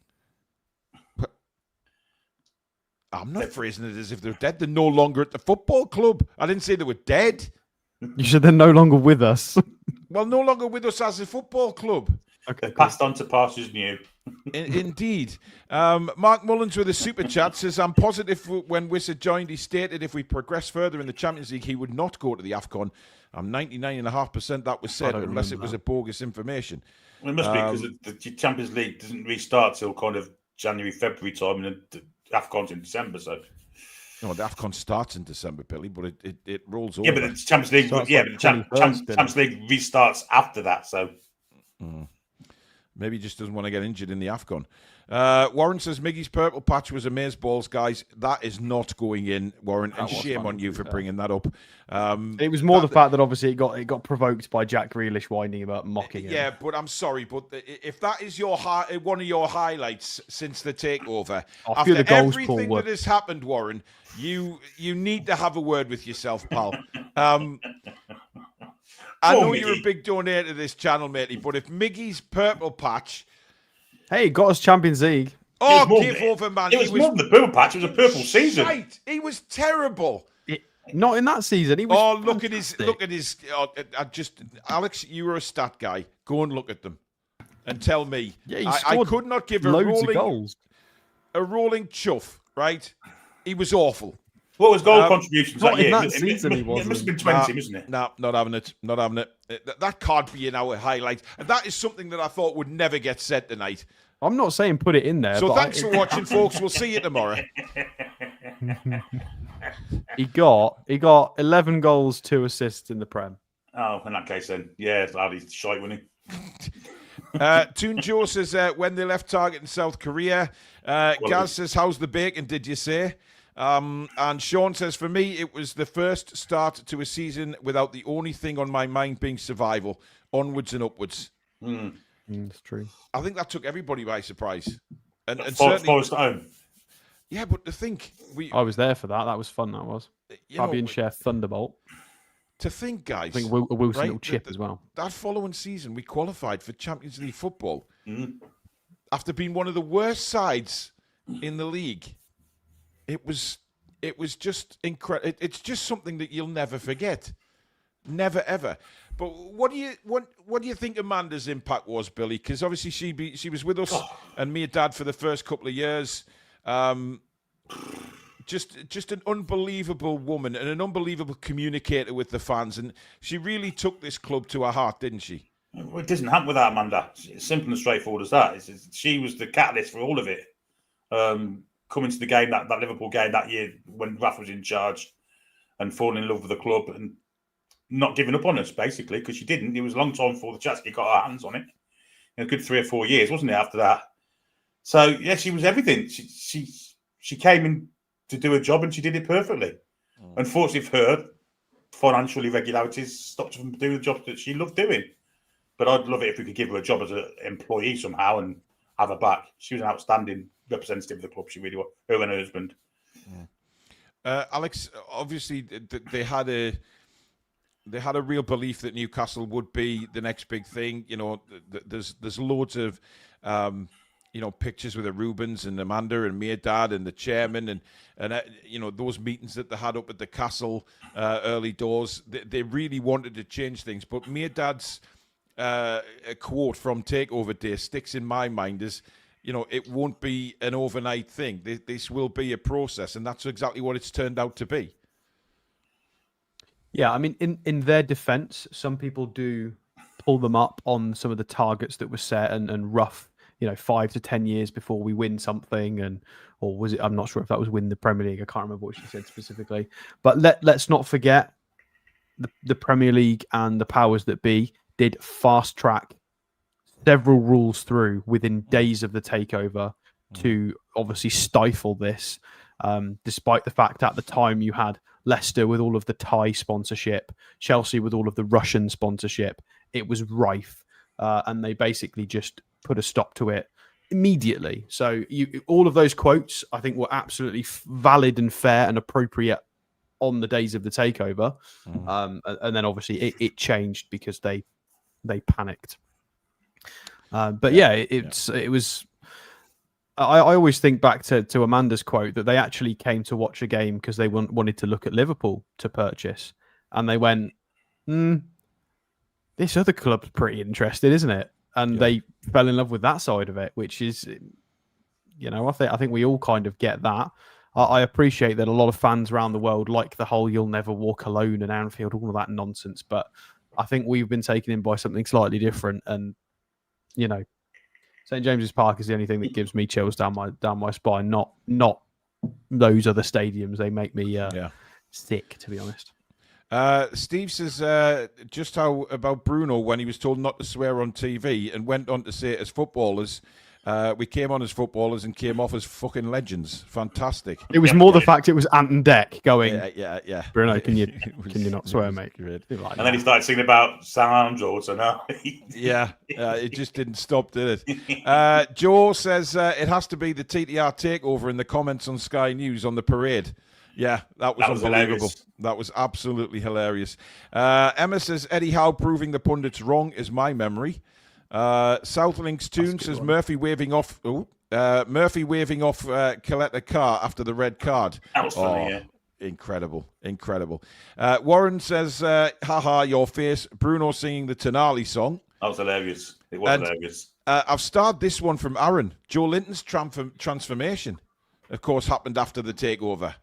Speaker 1: I'm not phrasing it as if they're dead. They're no longer at the football club. I didn't say they were dead.
Speaker 3: You said they're no longer with us.
Speaker 1: Well, no longer with us as a football club.
Speaker 2: Okay, passed on to pastures new.
Speaker 1: Indeed. Mark Mullins with a super chat says, I'm positive when Wissa joined, he stated if we progress further in the Champions League, he would not go to the AFCON. I'm 99.5% that was said, unless it was a bogus information.
Speaker 2: Well, it must be because the Champions League doesn't restart till kind of January, February time, and the AFCON's in December, so...
Speaker 1: No, the AFCON starts in December, Billy, but it rolls over.
Speaker 2: Yeah, but the Champions League, Champions League restarts after that, so...
Speaker 1: Maybe he just doesn't want to get injured in the AFCON. Warren says, Miggy's purple patch was amazeballs, guys. That is not going in, Warren. And shame on you for bringing that up.
Speaker 3: It was more the fact that obviously it got provoked by Jack Grealish whining about mocking him.
Speaker 1: Yeah, but I'm sorry, but if that is one of your highlights since the takeover, after
Speaker 3: the goals,
Speaker 1: everything that has happened, Warren, you need to have a word with yourself, pal. I know you're a big donator to this channel, matey, but if Miggy's purple patch...
Speaker 3: Hey, he got us Champions League.
Speaker 1: Oh, give over, man.
Speaker 2: It was more than the purple patch. It was a purple season.
Speaker 1: Right. He was terrible.
Speaker 3: Not in that season. He was
Speaker 1: look at his... Alex, you were a stat guy. Go and look at them and tell me.
Speaker 3: Yeah,
Speaker 1: I could not give a rolling chuff, right? He was awful.
Speaker 2: What was goal contributions that year?
Speaker 3: That season
Speaker 2: it must have been 20, wasn't it?
Speaker 1: No, not having it. Not having it. That can't be in our highlight. And that is something that I thought would never get said tonight.
Speaker 3: I'm not saying put it in there.
Speaker 1: So thanks for watching, folks. We'll see you tomorrow.
Speaker 3: He got 11 goals, 2 assists in the Prem.
Speaker 2: Oh, in that case then. Yeah, he's shite, wasn't he?
Speaker 1: Toon Joe says, when they left Target in South Korea. Gaz says, how's the bacon, did you say? And Sean says, for me, it was the first start to a season without the only thing on my mind being survival. Onwards and upwards.
Speaker 3: That's true.
Speaker 1: I think that took everybody by surprise. And
Speaker 2: Forest at home.
Speaker 1: Yeah, but to think...
Speaker 3: I was there for that. That was fun, that was. Fabian Schär Thunderbolt.
Speaker 1: To think, guys...
Speaker 3: I think a Wilson little chip as well.
Speaker 1: That following season, we qualified for Champions League football. After being one of the worst sides in the league. It was just incredible. It's just something that you'll never forget, never ever. But what do you think Amanda's impact was, Billy? Because obviously she was with us and me and Dad for the first couple of years. Just an unbelievable woman and an unbelievable communicator with the fans, and she really took this club to her heart, didn't she?
Speaker 2: Well, it doesn't happen without Amanda. It's simple and straightforward as that. She was the catalyst for all of it. Coming to the game, that Liverpool game that year when Rafa was in charge and falling in love with the club and not giving up on us, basically, because she didn't. It was a long time before the Chatsky got her hands on it. A good 3 or 4 years, wasn't it, after that? So, yeah, she was everything. She came in to do a job and she did it perfectly. Unfortunately for her, financial irregularities stopped her from doing the job that she loved doing. But I'd love it if we could give her a job as an employee somehow and have her back. She was an outstanding representative of the club. She really was. Her and her husband.
Speaker 1: Alex, obviously they had a real belief that Newcastle would be the next big thing. You know, there's loads of pictures with the Rubens and Amanda and Dad and the chairman and those meetings that they had up at the castle early doors. They really wanted to change things, but Dad's a quote from Takeover Day sticks in my mind as, it won't be an overnight thing. This will be a process, and that's exactly what it's turned out to be.
Speaker 3: Yeah, I mean, in their defense, some people do pull them up on some of the targets that were set and rough, 5 to 10 years before we win something, or was it? I'm not sure if that was win the Premier League. I can't remember what she said specifically. But let's not forget the Premier League and the powers that be did fast track several rules through within days of the takeover to obviously stifle this, despite the fact at the time you had Leicester with all of the Thai sponsorship, Chelsea with all of the Russian sponsorship. It was rife, and they basically just put a stop to it immediately. So all of those quotes, I think, were absolutely valid and fair and appropriate on the days of the takeover. And then obviously it changed because they panicked. But it was. I always think back to Amanda's quote that they actually came to watch a game because they wanted to look at Liverpool to purchase, and they went, "This other club's pretty interested, isn't it?" And they fell in love with that side of it, which is, I think we all kind of get that. I appreciate that a lot of fans around the world like the whole "you'll never walk alone" in Anfield, all of that nonsense, but I think we've been taken in by something slightly different, and St James's Park is the only thing that gives me chills down my spine. Not those other stadiums. They make me sick, to be honest.
Speaker 1: Steve says just how about Bruno when he was told not to swear on TV and went on to say as footballers, we came on as footballers and came off as fucking legends. Fantastic.
Speaker 3: It was more the fact it was Ant and Deck going.
Speaker 1: Yeah.
Speaker 3: Bruno, can you not swear, mate?
Speaker 1: Great.
Speaker 2: And then he started singing about Sounds or so.
Speaker 1: Yeah, it just didn't stop, did it? Joe says it has to be the TTR takeover in the comments on Sky News on the parade. Yeah, that was unbelievable.
Speaker 2: Hilarious.
Speaker 1: That was absolutely hilarious. Emma says Eddie Howe proving the pundits wrong is my memory. Southlinks Toon says Murphy waving off. Murphy waving off Coletta Carr after the red card.
Speaker 2: That was funny, yeah.
Speaker 1: Incredible. Warren says, haha, your face. Bruno singing the Tonali song.
Speaker 2: That was hilarious. It was hilarious.
Speaker 1: I've starred this one from Aaron. Joe Linton's transformation, of course, happened after the takeover.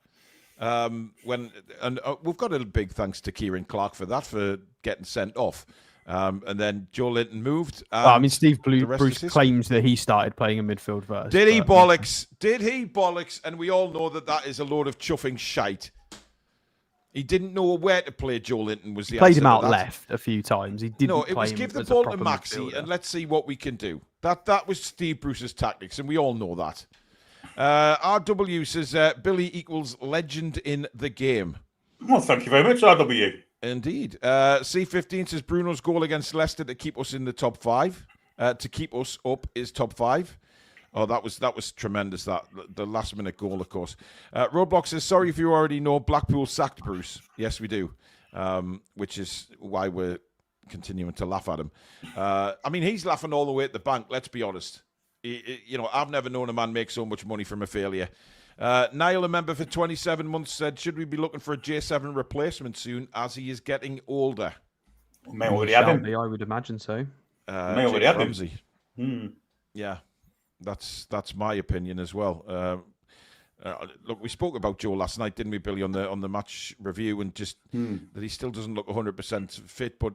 Speaker 1: We've got a big thanks to Kieran Clark for that, for getting sent off. And then Joe Linton moved.
Speaker 3: Steve Bruce claims that he started playing in midfield first.
Speaker 1: Did he bollocks? And we all know that is a load of chuffing shite. He didn't know where to play Joe Linton. Was the
Speaker 3: played
Speaker 1: answer
Speaker 3: him out
Speaker 1: to that.
Speaker 3: left a few times. He didn't.
Speaker 1: No, it was give the ball to Maxi and let's see what we can do. That was Steve Bruce's tactics, and we all know that. RW says Billy equals legend in the game.
Speaker 2: Well, thank you very much, RW.
Speaker 1: Indeed. C15 says Bruno's goal against Leicester to keep us in the top 5. To keep us up is top 5. Oh, that was tremendous. That the last minute goal, of course. Roadblock says sorry if you already know Blackpool sacked Bruce. Yes, we do. Which is why we're continuing to laugh at him. He's laughing all the way at the bank. Let's be honest. I've never known a man make so much money from a failure. Niall, a member for 27 months, said, should we be looking for a J7 replacement soon as he is getting older?
Speaker 2: May already have him.
Speaker 3: I would imagine so.
Speaker 2: May already have him.
Speaker 1: Yeah, that's my opinion as well. Look, we spoke about Joe last night, didn't we, Billy, on the match review, and just that he still doesn't look 100% fit. But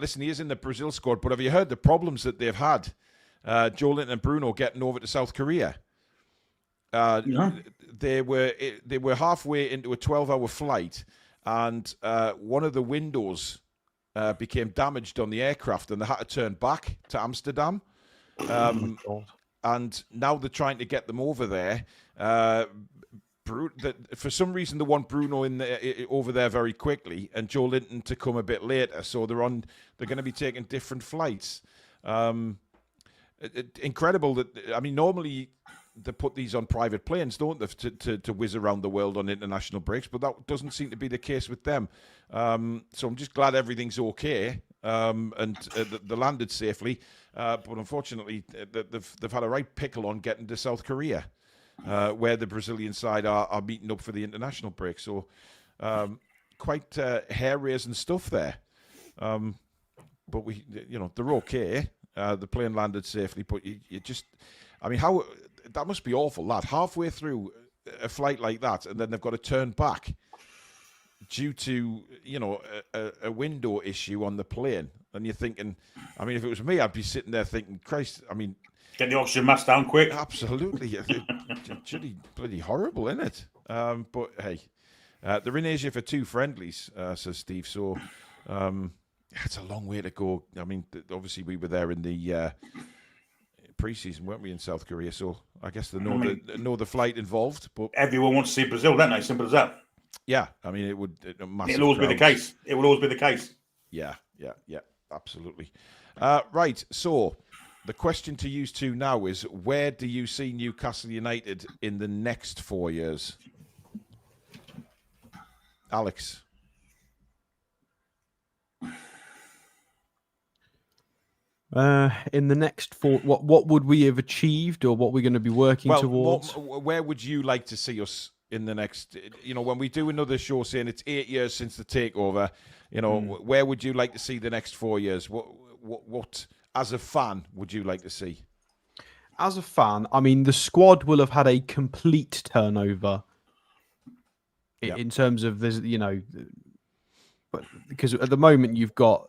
Speaker 1: listen, he is in the Brazil squad. But have you heard the problems that they've had? Joe Linton and Bruno getting over to South Korea. They were halfway into a 12-hour flight, and one of the windows became damaged on the aircraft, and they had to turn back to Amsterdam. And now they're trying to get them over there. For some reason, they want Bruno over there very quickly, and Joe Linton to come a bit later. So they're going to be taking different flights. Incredible that normally they put these on private planes, don't they, to whiz around the world on international breaks, but that doesn't seem to be the case with them. So I'm just glad everything's okay, and they landed safely. But unfortunately, they've had a right pickle on getting to South Korea, where the Brazilian side are meeting up for the international break. So quite hair-raising stuff there. But they're okay. The plane landed safely, but you just, how that must be awful, lad. Halfway through a flight like that, and then they've got to turn back due to a window issue on the plane. And you're thinking, if it was me, I'd be sitting there thinking, Christ,
Speaker 2: get the oxygen mask down quick.
Speaker 1: Absolutely, bloody horrible, isn't it? But hey, they're in Asia for 2 friendlies, says Steve. So. It's a long way to go. Obviously, we were there in the pre-season, weren't we, in South Korea? So I guess they know the flight involved. But
Speaker 2: everyone wants to see Brazil, don't they? Simple as that.
Speaker 1: Yeah, it would.
Speaker 2: It'll always be the case. It will always be the case.
Speaker 1: Yeah, absolutely. Right. So the question to you two now is: where do you see Newcastle United in the next 4 years? Alex.
Speaker 3: In the next 4, what would we have achieved, or what we're going to be working towards?
Speaker 1: Where would you like to see us in the next? When we do another show saying it's 8 years since the takeover, where would you like to see the next 4 years? What as a fan would you like to see?
Speaker 3: As a fan, the squad will have had a complete turnover in terms of this, but because at the moment you've got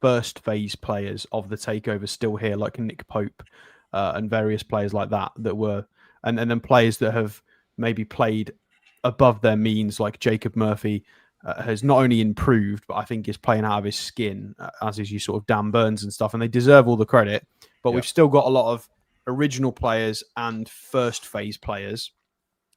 Speaker 3: first phase players of the takeover still here, like Nick Pope and various players like that were, and then players that have maybe played above their means, like Jacob Murphy has not only improved, but I think is playing out of his skin, as is you sort of Dan Burns and stuff, and they deserve all the credit. But we've still got a lot of original players and first phase players.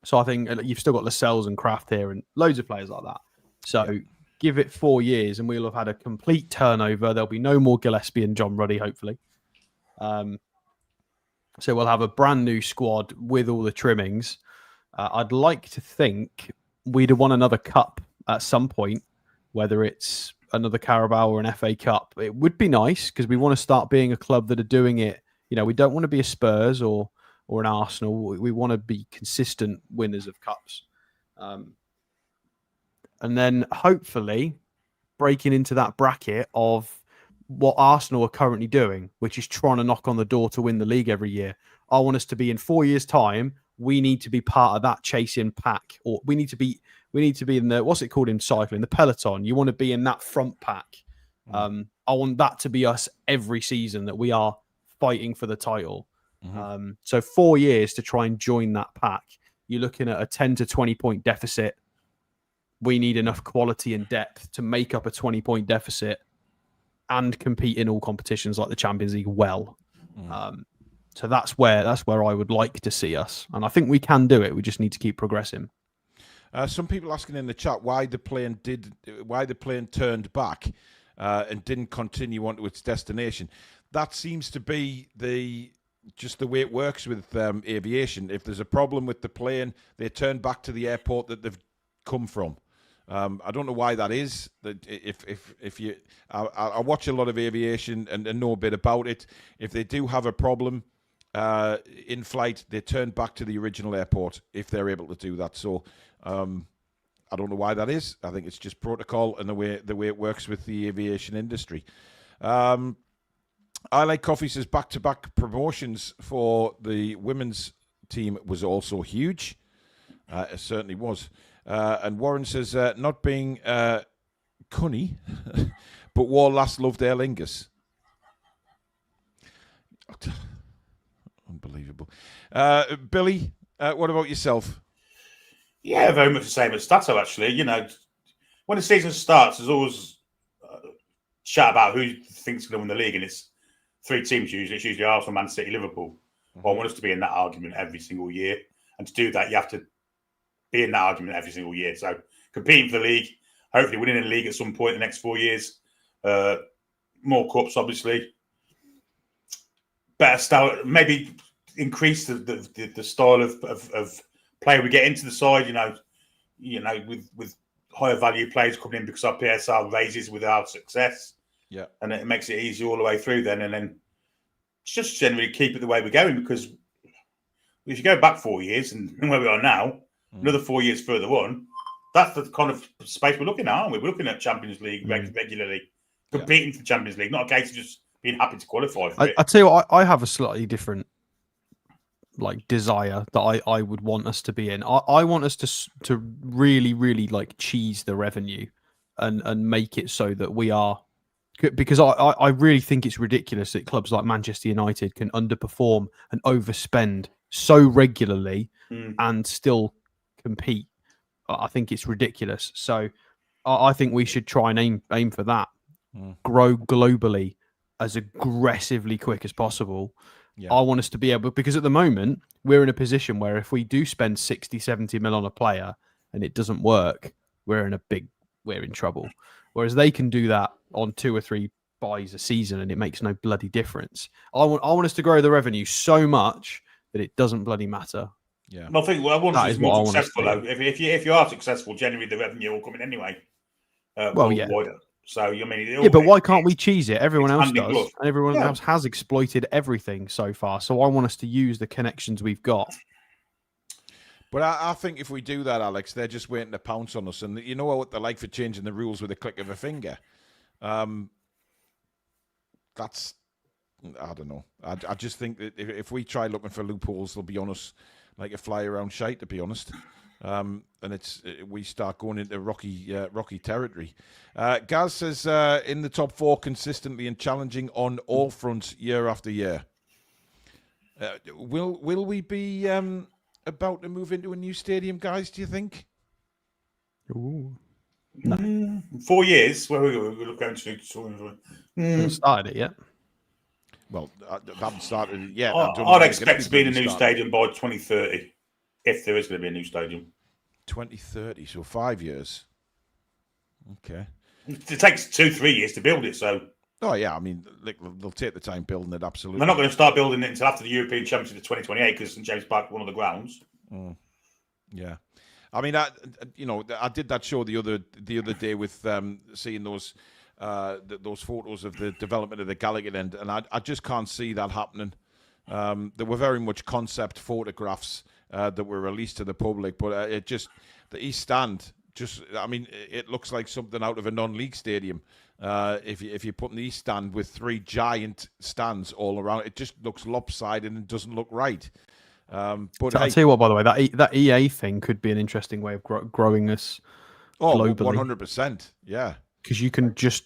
Speaker 3: So I think you've still got Lascelles and Kraft here and loads of players like that. So give it 4 years and we'll have had a complete turnover. There'll be no more Gillespie and John Ruddy, hopefully. So we'll have a brand new squad with all the trimmings. I'd like to think we'd have won another cup at some point, whether it's another Carabao or an FA Cup. It would be nice because we want to start being a club that are doing it. We don't want to be a Spurs or an Arsenal. We want to be consistent winners of cups. And then hopefully breaking into that bracket of what Arsenal are currently doing, which is trying to knock on the door to win the league every year. I want us to be in 4 years' time. We need to be part of that chasing pack, or we need to be in the, what's it called in cycling, the peloton. You want to be in that front pack. I want that to be us every season, that we are fighting for the title. So 4 years to try and join that pack. You're looking at a 10 to 20 point deficit. We need enough quality and depth to make up a 20-point deficit and compete in all competitions like the Champions League well. So that's where I would like to see us, and I think we can do it. We just need to keep progressing.
Speaker 1: Some people asking in the chat why the plane turned back and didn't continue on to its destination. That seems to be just the way it works with aviation. If there's a problem with the plane, they turn back to the airport that they've come from. I don't know why that is. That I watch a lot of aviation and know a bit about it. If they do have a problem in flight, they turn back to the original airport if they're able to do that. So I don't know why that is. I think it's just protocol and the way it works with the aviation industry. I Like Coffee says back-to-back promotions for the women's team was also huge. It certainly was. And Warren says, not being cunny, but war last loved Aer Lingus. Unbelievable. Billy, what about yourself?
Speaker 2: Yeah, very much the same as Stato, actually. When the season starts, there's always chat about who thinks is going to win the league, and it's 3 teams usually. It's usually Arsenal, Man City, Liverpool. Well, I want us to be in that argument every single year. And to do that, you have to be in that argument every single year. So competing for the league, hopefully winning the league at some point in the next 4 years. More cups, obviously. Better style, maybe increase the style of play we get into the side. With higher value players coming in because our PSR raises with our success. Yeah, and it makes it easy all the way through. Then just generally keep it the way we're going, because if you go back 4 years and where we are now, another 4 years further on, that's the kind of space we're looking at, aren't we? We're looking at Champions League regularly, competing for Champions League, not a case of just being happy to qualify for it.
Speaker 3: I tell you what, I have a slightly different desire that I would want us to be in. I want us to really, really cheese the revenue and make it so that we are, because I really think it's ridiculous that clubs like Manchester United can underperform and overspend so regularly and still compete. I think it's ridiculous. So I think we should try and aim for that. Grow globally as aggressively quick as possible. Yeah. I want us to be able, because at the moment we're in a position where if we do spend 60, 70 mil on a player and it doesn't work, we're in trouble. Whereas they can do that on 2 or 3 buys a season and it makes no bloody difference. I want us to grow the revenue so much that it doesn't bloody matter.
Speaker 2: Yeah, I think I want to be more successful though. If you are successful, generally the revenue will come in anyway. Wider. So I mean,
Speaker 3: but why can't we cheese it? Everyone else does, and everyone else has exploited everything so far. So I want us to use the connections we've got.
Speaker 1: But I think if we do that, Alex, they're just waiting to pounce on us, and you know what they're like for changing the rules with a click of a finger. That's, I don't know. I just think that if we try looking for loopholes, they'll be on us like a fly around shite, to be honest. And we start going into rocky territory. Gaz says in the top 4 consistently and challenging on all fronts year after year. Will we be about to move into a new stadium, guys? Do you think?
Speaker 3: Ooh.
Speaker 2: 4 years. Where we're going to.
Speaker 3: Haven't started it yet.
Speaker 1: Well, I haven't started it yet.
Speaker 2: I'd expect to be in a new stadium by 2030, if there is going to be a new stadium.
Speaker 1: 2030, so 5 years. Okay.
Speaker 2: It takes 2-3 years to build it, so.
Speaker 1: Oh yeah, I mean, they'll take the time building it. Absolutely.
Speaker 2: They're not going to start building it until after the European Championship of 2028 because St James Park one of the grounds.
Speaker 1: Yeah, I mean, I did that show the other day with seeing those photos of the development of the Gallagher end, and I just can't see that happening. There were very much concept photographs that were released to the public, but the East Stand. It looks like something out of a non-league stadium. If you put in the East Stand with 3 giant stands all around, it just looks lopsided and doesn't look right. But
Speaker 3: I'll tell you what, by the way, that EA thing could be an interesting way of growing us globally.
Speaker 1: 100%, yeah.
Speaker 3: Because you can just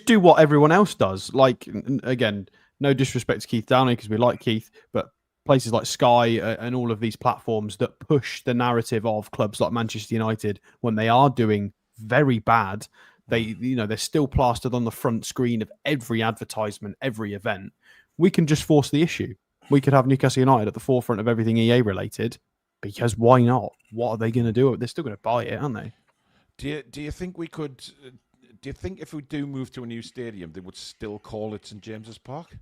Speaker 3: do what everyone else does. Like, again, no disrespect to Keith Downey because we like Keith, but places like Sky and all of these platforms that push the narrative of clubs like Manchester United when they are doing very bad, they're still plastered on the front screen of every advertisement, every event. We can just force the issue. We could have Newcastle United at the forefront of everything EA related, because why not? What are they going to do? They're still going to buy it, aren't they?
Speaker 1: Do you think we could? Do you think if we do move to a new stadium, they would still call it St James's Park?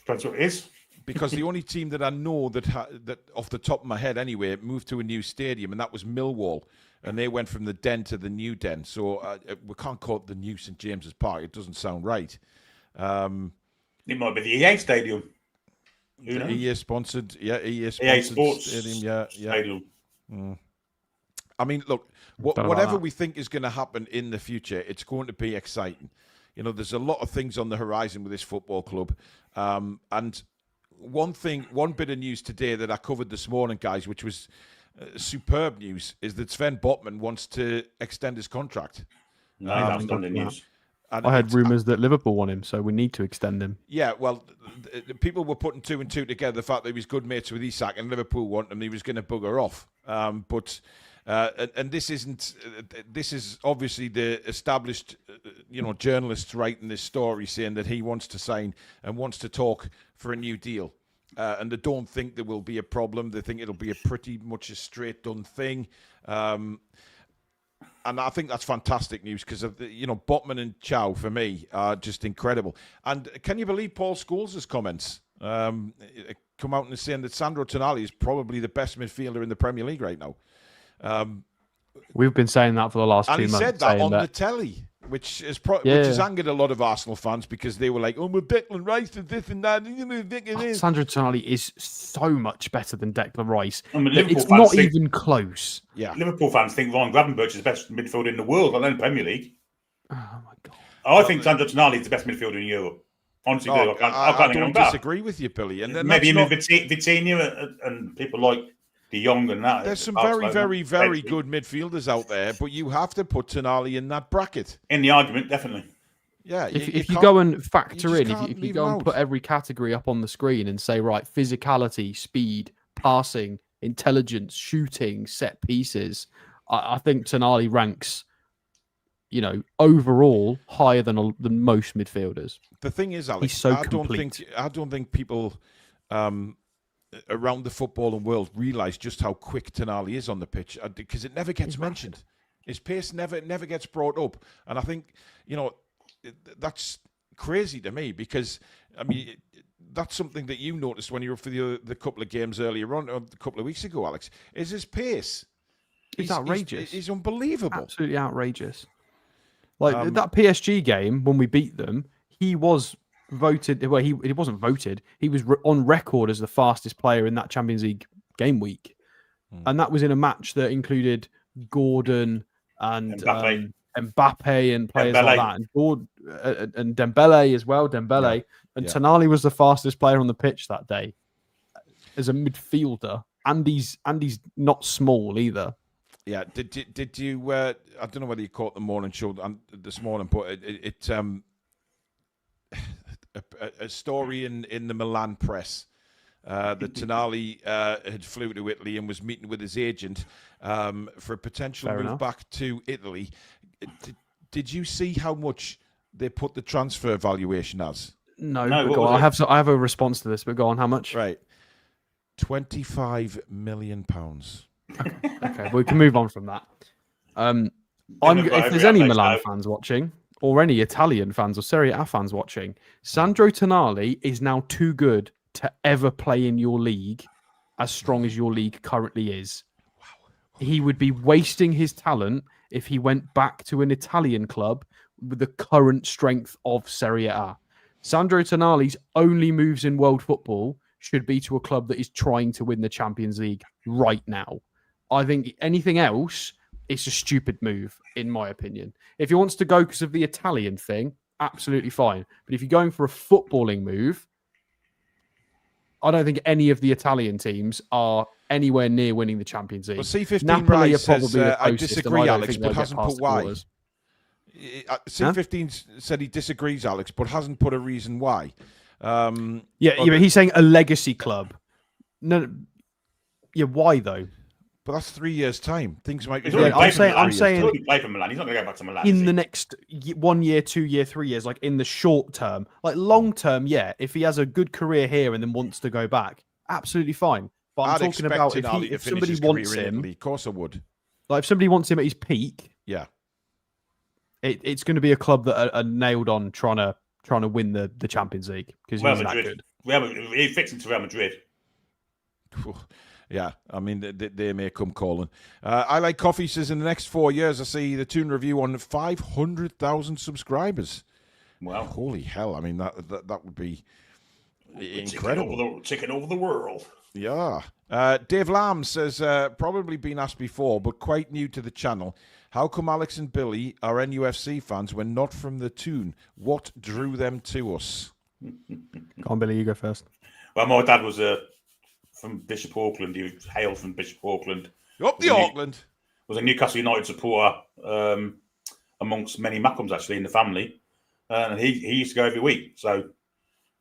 Speaker 2: That's what it is.
Speaker 1: Because the only team that I know that off the top of my head anyway moved to a new stadium, and that was Millwall, and they went from the Den to the new Den. So we can't call it the new St James's Park. It doesn't sound right.
Speaker 2: It might be the EA Stadium. Who knows?
Speaker 1: EA sponsored, EA
Speaker 2: Sports
Speaker 1: stadium,
Speaker 2: Stadium.
Speaker 1: I mean, look, whatever we think is going to happen in the future, it's going to be exciting. You know, there's a lot of things on the horizon with this football club. And one bit of news today that I covered this morning, guys, which was superb news, is that Sven Botman wants to extend his contract.
Speaker 2: No, that's not the news.
Speaker 1: And
Speaker 3: I heard rumours that Liverpool want him, so we need to extend him.
Speaker 1: Yeah, well, the people were putting 2 and 2 together, the fact that he was good mates with Isak and Liverpool want him, he was going to bugger off. And this isn't. This is obviously the established, journalists writing this story saying that he wants to sign and wants to talk for a new deal, and they don't think there will be a problem. They think it'll be a pretty much a straight done thing, and I think that's fantastic news because of Botman and Chow for me are just incredible. And can you believe Paul Scholes' comments? Come out and saying that Sandro Tonali is probably the best midfielder in the Premier League right now.
Speaker 3: We've been saying that for the last 2 months.
Speaker 1: And he said that on the telly, which has angered a lot of Arsenal fans because they were like, "Oh, we're Declan Rice and this and that."
Speaker 3: Sandro Tonali is so much better than Declan Rice.
Speaker 2: It's
Speaker 3: not even close.
Speaker 1: Yeah,
Speaker 2: Liverpool fans think Ryan Gravenberch is the best midfielder in the world, not only Premier League.
Speaker 3: Oh my god!
Speaker 2: I think Sandro Tonali is the best midfielder in Europe. Honestly,
Speaker 1: I don't disagree with you, Billy. And
Speaker 2: maybe even Vitinha and people like De Jong and that.
Speaker 1: There's some very, very, very good midfielders out there, but you have to put Tonali in that bracket.
Speaker 2: In the argument, definitely.
Speaker 1: Yeah.
Speaker 3: If you go and factor in, if you go and put every category up on the screen and say, right, physicality, speed, passing, intelligence, shooting, set pieces, I think Tonali ranks, overall higher than most midfielders.
Speaker 1: The thing is, Alex,
Speaker 3: he's so complete.
Speaker 1: I don't think people around the footballing world realise just how quick Tonali is on the pitch because it never gets mentioned. His pace never gets brought up, and I think that's crazy to me because that's something that you noticed when you were for the couple of games earlier on, or a couple of weeks ago, Alex. Is his pace?
Speaker 3: He's outrageous.
Speaker 1: He's unbelievable.
Speaker 3: Absolutely outrageous. Like that PSG game when we beat them, he was voted. Well, he wasn't voted. He was on record as the fastest player in that Champions League game week, and that was in a match that included Gordon and Mbappe and players like that, and Dembele as well. And Tonali was the fastest player on the pitch that day as a midfielder, and he's not small either.
Speaker 1: Yeah, did you? I don't know whether you caught the morning show this morning, but a story in the Milan press that Tonali had flew to Italy and was meeting with his agent for a potential
Speaker 3: Fair
Speaker 1: move
Speaker 3: enough.
Speaker 1: back to Italy. Did you see how much they put the transfer valuation as?
Speaker 3: No,
Speaker 2: No,
Speaker 3: but
Speaker 2: what
Speaker 3: go on.
Speaker 2: was it?
Speaker 3: I have a response to this, but go on. How much?
Speaker 1: Right. £25 million.
Speaker 3: Okay, we can move on from that.
Speaker 2: Never
Speaker 3: If
Speaker 2: got
Speaker 3: there's
Speaker 2: every
Speaker 3: any
Speaker 2: update,
Speaker 3: Milan
Speaker 2: so-
Speaker 3: fans watching, or any Italian fans or Serie A fans watching, Sandro Tonali is now too good to ever play in your league as strong as your league currently is. He would be wasting his talent if he went back to an Italian club with the current strength of Serie A. Sandro Tonali's only moves in world football should be to a club that is trying to win the Champions League right now. I think anything else, it's a stupid move, in my opinion. If he wants to go because of the Italian thing, absolutely fine. But if you're going for a footballing move, I don't think any of the Italian teams are anywhere near winning the Champions League.
Speaker 1: Well, C15
Speaker 3: Napoli
Speaker 1: Rise
Speaker 3: are probably
Speaker 1: says,
Speaker 3: the
Speaker 1: I
Speaker 3: closest,
Speaker 1: disagree,
Speaker 3: and I don't
Speaker 1: Alex,
Speaker 3: think
Speaker 1: but
Speaker 3: they'll get
Speaker 1: hasn't
Speaker 3: past
Speaker 1: put
Speaker 3: the
Speaker 1: why.
Speaker 3: quarters.
Speaker 1: C15 said he disagrees, Alex, but hasn't put a reason why.
Speaker 3: Yeah, but he's saying a legacy club. No, yeah, why though?
Speaker 1: But that's 3 years' time. Things might be
Speaker 2: He's
Speaker 1: very
Speaker 2: already
Speaker 1: different
Speaker 2: played
Speaker 1: in
Speaker 2: for
Speaker 1: 3
Speaker 2: Milan.
Speaker 1: years'
Speaker 3: saying-
Speaker 2: He's already played for Milan. He's not going to go back to Milan. is
Speaker 3: In
Speaker 2: he?
Speaker 3: the next 1 year, 2 year, 3 years, like in the short term, like long term, yeah. If he has a good career here and then wants to go back, absolutely fine. But I'm
Speaker 1: I'd
Speaker 3: talking
Speaker 1: expect
Speaker 3: about
Speaker 1: Tonali to
Speaker 3: if
Speaker 1: finish
Speaker 3: somebody
Speaker 1: his
Speaker 3: wants
Speaker 1: career in
Speaker 3: him,
Speaker 1: Italy. Of course I would.
Speaker 3: like if somebody wants him at his peak,
Speaker 1: Yeah.
Speaker 3: it's going to be a club that are nailed on trying to win the Champions League because
Speaker 2: Real
Speaker 3: he's that
Speaker 2: Madrid.
Speaker 3: good.
Speaker 2: He fits into Real Madrid.
Speaker 1: Yeah, I mean, they may come calling. I Like Coffee says, in the next 4 years, I see the Toon Review on 500,000 subscribers.
Speaker 2: Wow.
Speaker 1: Holy hell. I mean, that would be incredible.
Speaker 2: Taking over the world.
Speaker 1: Yeah. Dave Lamb says, probably been asked before, but quite new to the channel. How come Alex and Billy are NUFC fans when not from the Toon? What drew them to us?
Speaker 3: Go on, Billy, you go first.
Speaker 2: Well, my dad was from Bishop Auckland. He hailed from Bishop Auckland.
Speaker 1: Up the Auckland.
Speaker 2: Was a Newcastle United supporter amongst many Mackhams actually in the family. And he used to go every week. So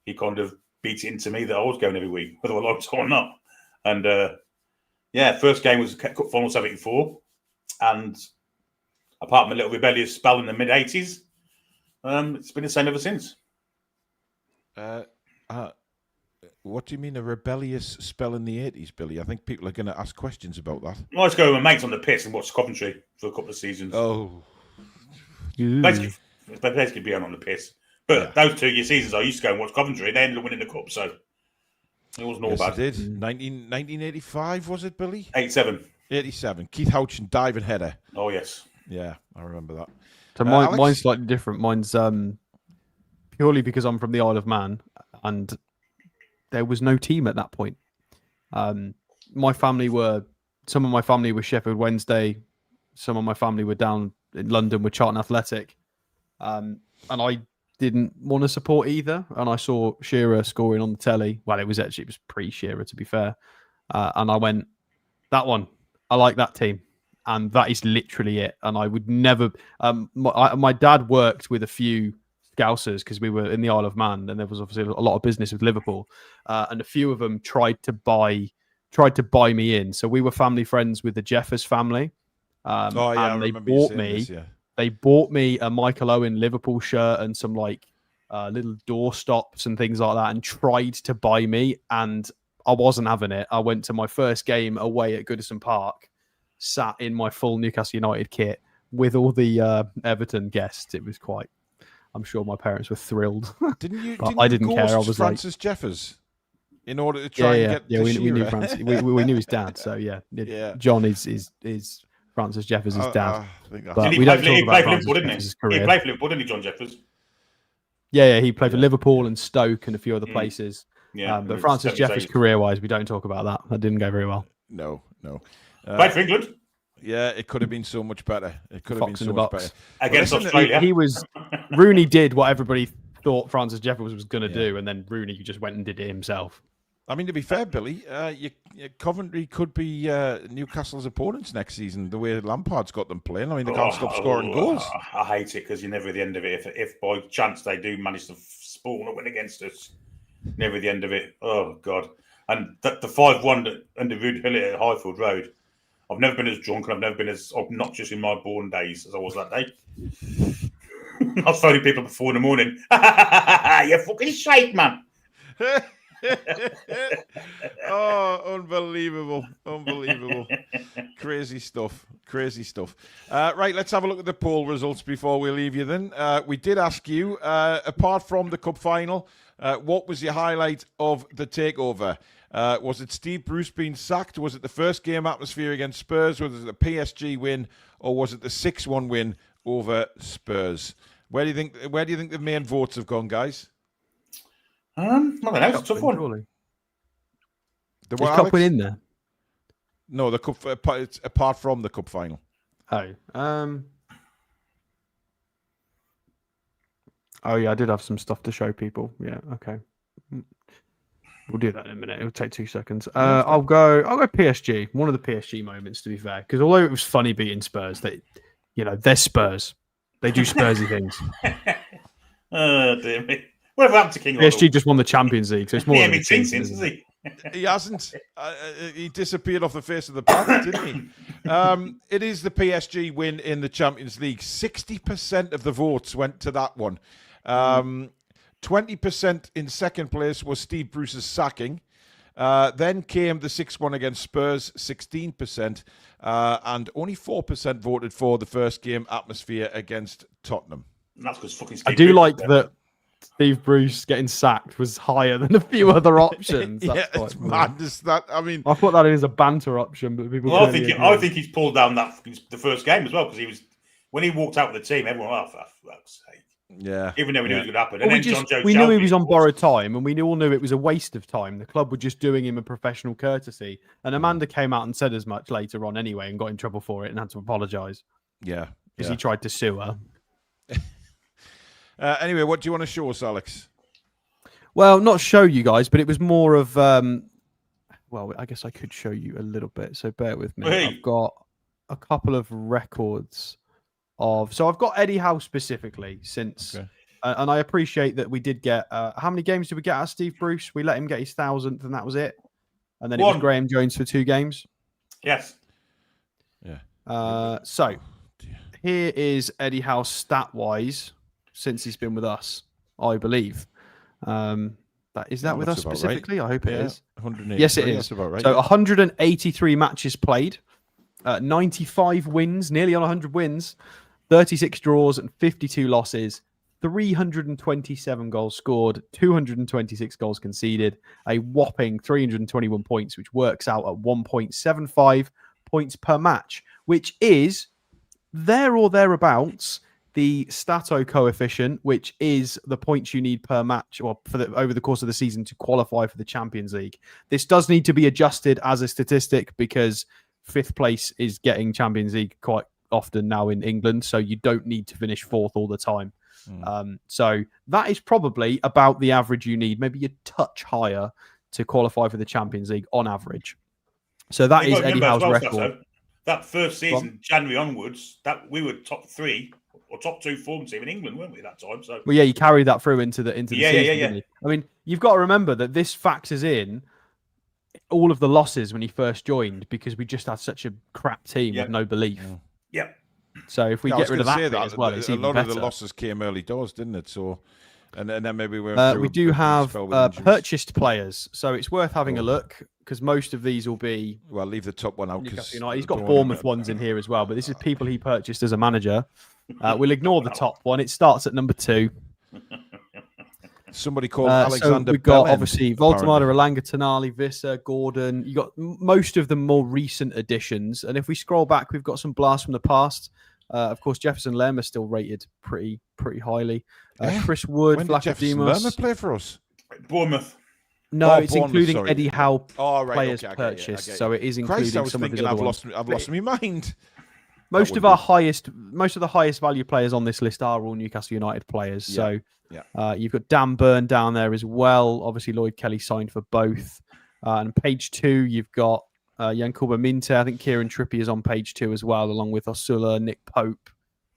Speaker 2: he kind of beat it into me that I was going every week, whether I liked it or not. And first game was Cup Final 74. And apart from a little rebellious spell in the mid-80s, it's been the same ever since.
Speaker 1: What do you mean a rebellious spell in the 80s, Billy? I think people are going to ask questions about that.
Speaker 2: I used to go with my mates on the piss and watch Coventry for a couple of seasons.
Speaker 1: Oh.
Speaker 2: Basically being on the piss. But those 2 year seasons, I used to go and watch Coventry. They ended up winning the cup, so it wasn't all
Speaker 1: Yes,
Speaker 2: bad.
Speaker 1: it did. 1985, was it, Billy?
Speaker 2: 87.
Speaker 1: 87. Keith Houchin diving header.
Speaker 2: Oh, yes.
Speaker 1: Yeah, I remember that.
Speaker 3: So
Speaker 1: Alex?
Speaker 3: mine's slightly different. Mine's purely because I'm from the Isle of Man and there was no team at that point. Some of my family were Sheffield Wednesday. Some of my family were down in London with Charlton Athletic. And I didn't want to support either. And I saw Shearer scoring on the telly. Well, it was pre-Shearer, to be fair. And I went, that one, I like that team. And that is literally it. And I would never... my dad worked with a few Scousers because we were in the Isle of Man and there was obviously a lot of business with Liverpool. And a few of them tried to buy me in. So we were family friends with the Jeffers family. And they bought me...
Speaker 1: This, yeah.
Speaker 3: They bought me a Michael Owen Liverpool shirt and some little door stops and things like that and tried to buy me. And I wasn't having it. I went to my first game away at Goodison Park, sat in my full Newcastle United kit with all the Everton guests. It was quite... I'm sure my parents were thrilled. I didn't care. I was
Speaker 1: Francis Jeffers in order to try and get
Speaker 3: we knew Francis. we knew his dad. So yeah. John is Francis Jeffers' dad. But
Speaker 2: he
Speaker 3: we don't
Speaker 2: played
Speaker 3: talk about
Speaker 2: for
Speaker 3: Francis
Speaker 2: Liverpool, didn't
Speaker 3: Jeffers'
Speaker 2: he?
Speaker 3: career.
Speaker 2: He played for Liverpool, didn't he, John Jeffers?
Speaker 3: Yeah, he played for Liverpool and Stoke and a few other places.
Speaker 2: Yeah,
Speaker 3: but Francis Jeffers, career-wise, we don't talk about that. That didn't go very well.
Speaker 1: No.
Speaker 2: Played for England.
Speaker 1: Yeah, it could have been so much better. It could have been so much better.
Speaker 2: Against Australia.
Speaker 3: He was... Rooney did what everybody thought Francis Jeffers was going to do, and then Rooney just went and did it himself.
Speaker 1: I mean, to be fair, Billy, Coventry could be Newcastle's opponents next season, the way Lampard's got them playing. I mean, they can't stop scoring goals.
Speaker 2: I hate it because you're never at the end of it. If by chance they do manage to spawn a win against us, never at the end of it. Oh, God. And the 5-1 under Rude Hill at Highfield Road, I've never been as drunk and I've never been as obnoxious in my born days as I was that day. I was phoning people before in the morning. You're fucking shite, man.
Speaker 1: Oh, unbelievable. Crazy stuff. Right, let's have a look at the poll results before we leave you then. We did ask you, apart from the cup final, what was your highlight of the takeover? Was it Steve Bruce being sacked? Was it the first game atmosphere against Spurs? Was it the PSG win? Or was it the 6-1 win over Spurs? Where do you think the main votes have gone, guys?
Speaker 2: I don't know. It's a tough one.
Speaker 3: Surely.
Speaker 1: The
Speaker 3: Is
Speaker 1: what,
Speaker 3: cup
Speaker 1: Alex?
Speaker 3: win in there?
Speaker 1: No, the cup. It's apart from the cup final.
Speaker 3: Oh yeah, I did have some stuff to show people. Yeah, okay. We'll do that in a minute. It'll take 2 seconds. I'll go PSG. One of the PSG moments, to be fair, because although it was funny beating Spurs, they're Spurs. They do Spursy things.
Speaker 2: Oh dear me. Whatever happened to King?
Speaker 3: PSG just won the Champions League, so it's more.
Speaker 2: He
Speaker 3: of a
Speaker 2: ain't been
Speaker 3: team,
Speaker 2: since, has he?
Speaker 1: He hasn't. He disappeared off the face of the planet, didn't he? It is the PSG win in the Champions League. 60% of the votes went to that one. 20% in second place was Steve Bruce's sacking. Then came the 6-1 against Spurs, 16%. And only 4% voted for the first game atmosphere against Tottenham.
Speaker 2: That's because fucking
Speaker 3: I do like that Steve Bruce getting sacked was higher than a few other options.
Speaker 1: Yeah, it's madness. That, I mean,
Speaker 3: I thought that is a banter option, but people.
Speaker 2: Well, I think he's pulled down the first game as well, because when he walked out with the team, everyone laughed. For fuck's sake.
Speaker 1: Yeah.
Speaker 2: Even though we knew it was going to happen.
Speaker 3: Well,
Speaker 2: And then John Joe
Speaker 3: we knew he
Speaker 2: Shelby
Speaker 3: was on borrowed time, and we all knew it was a waste of time. The club were just doing him a professional courtesy. And Amanda came out and said as much later on anyway, and got in trouble for it and had to apologise.
Speaker 1: Yeah.
Speaker 3: Because he tried to sue her.
Speaker 1: Anyway, what do you want to show us, Alex?
Speaker 3: Well, not show you guys, but it was more of. Well, I guess I could show you a little bit. So bear with me.
Speaker 2: Hey.
Speaker 3: I've got a couple of records So I've got Eddie Howe specifically since.
Speaker 1: Okay.
Speaker 3: And I appreciate that we did get. How many games did we get out of Steve Bruce? We let him get his 1,000th, and that was it. And then it was Graham Jones for 2 games.
Speaker 2: Yes.
Speaker 1: Yeah.
Speaker 3: So here is Eddie Howe stat-wise since he's been with us, I believe. Is that with us specifically? Right. I hope it is.
Speaker 1: 183.
Speaker 3: Yes, it is.
Speaker 1: That's about right.
Speaker 3: So 183 matches played, 95 wins, nearly on 100 wins, 36 draws and 52 losses, 327 goals scored, 226 goals conceded, a whopping 321 points, which works out at 1.75 points per match, which is there or thereabouts the Stato coefficient, which is the points you need per match or over the course of the season to qualify for the Champions League. This does need to be adjusted as a statistic because 5th place is getting Champions League quite often now in England, so you don't need to finish 4th all the time. So that is probably about the average you need, maybe a touch higher to qualify for the Champions League on average. So that is Eddie Howe's record.
Speaker 2: That first season, January onwards, that we were top 3 or top 2 form team in England, weren't we, that time? So
Speaker 3: well, yeah, you carried that through into the season.
Speaker 2: Yeah.
Speaker 3: I mean, you've got to remember that this factors in all of the losses when he first joined because we just had such a crap team with no belief.
Speaker 2: Yeah.
Speaker 3: So if we get rid of that bit as well, it's even better.
Speaker 1: A lot of the losses came early doors, didn't it? So, and then maybe we
Speaker 3: do have purchased players, so it's worth having a look because most of these will be.
Speaker 1: Well, leave the top one out
Speaker 3: because he's got Bournemouth ones in here as well, but this is people he purchased as a manager. We'll ignore the top one. It starts at number 2.
Speaker 1: Somebody called Alexander.
Speaker 3: So we've got obviously Voltemada, Elanga, Tonali, Wissa, Gordon. You got most of them more recent additions, and if we scroll back, we've got some blasts from the past. Of course, Jefferson Lerma is still rated pretty highly. Chris Wood,
Speaker 1: when did Jefferson Lerma play for us?
Speaker 2: Bournemouth.
Speaker 3: No, it's including Eddie Howe players purchased, so it is including some of his other ones.
Speaker 1: I've lost my mind.
Speaker 3: Most of the highest value players on this list are all Newcastle United players. So you've got Dan Burn down there as well. Obviously, Lloyd Kelly signed for both. And page 2, you've got Yankuba Minte. I think Kieran Trippier is on page 2 as well, along with Osula, Nick Pope.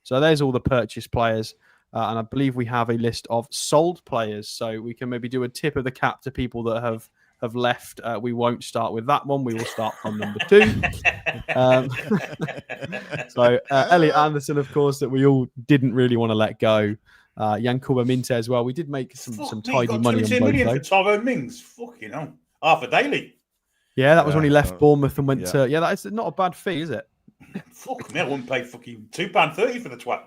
Speaker 3: So there's all the purchase players. And I believe we have a list of sold players. So we can maybe do a tip of the cap to people that have have left. We won't start with that one. We will start from number 2. So Elliot Anderson, of course, that we all didn't really want to let go. Yankuba Minte as well. We did make some tidy money on both.
Speaker 2: 22 million for Tyrone Mings. Fucking hell. Half a daily.
Speaker 3: Yeah, that was when he left Bournemouth and went to. Yeah, that's not a bad fee, is it?
Speaker 2: Fuck me, I wouldn't pay fucking £2.30 for the twat.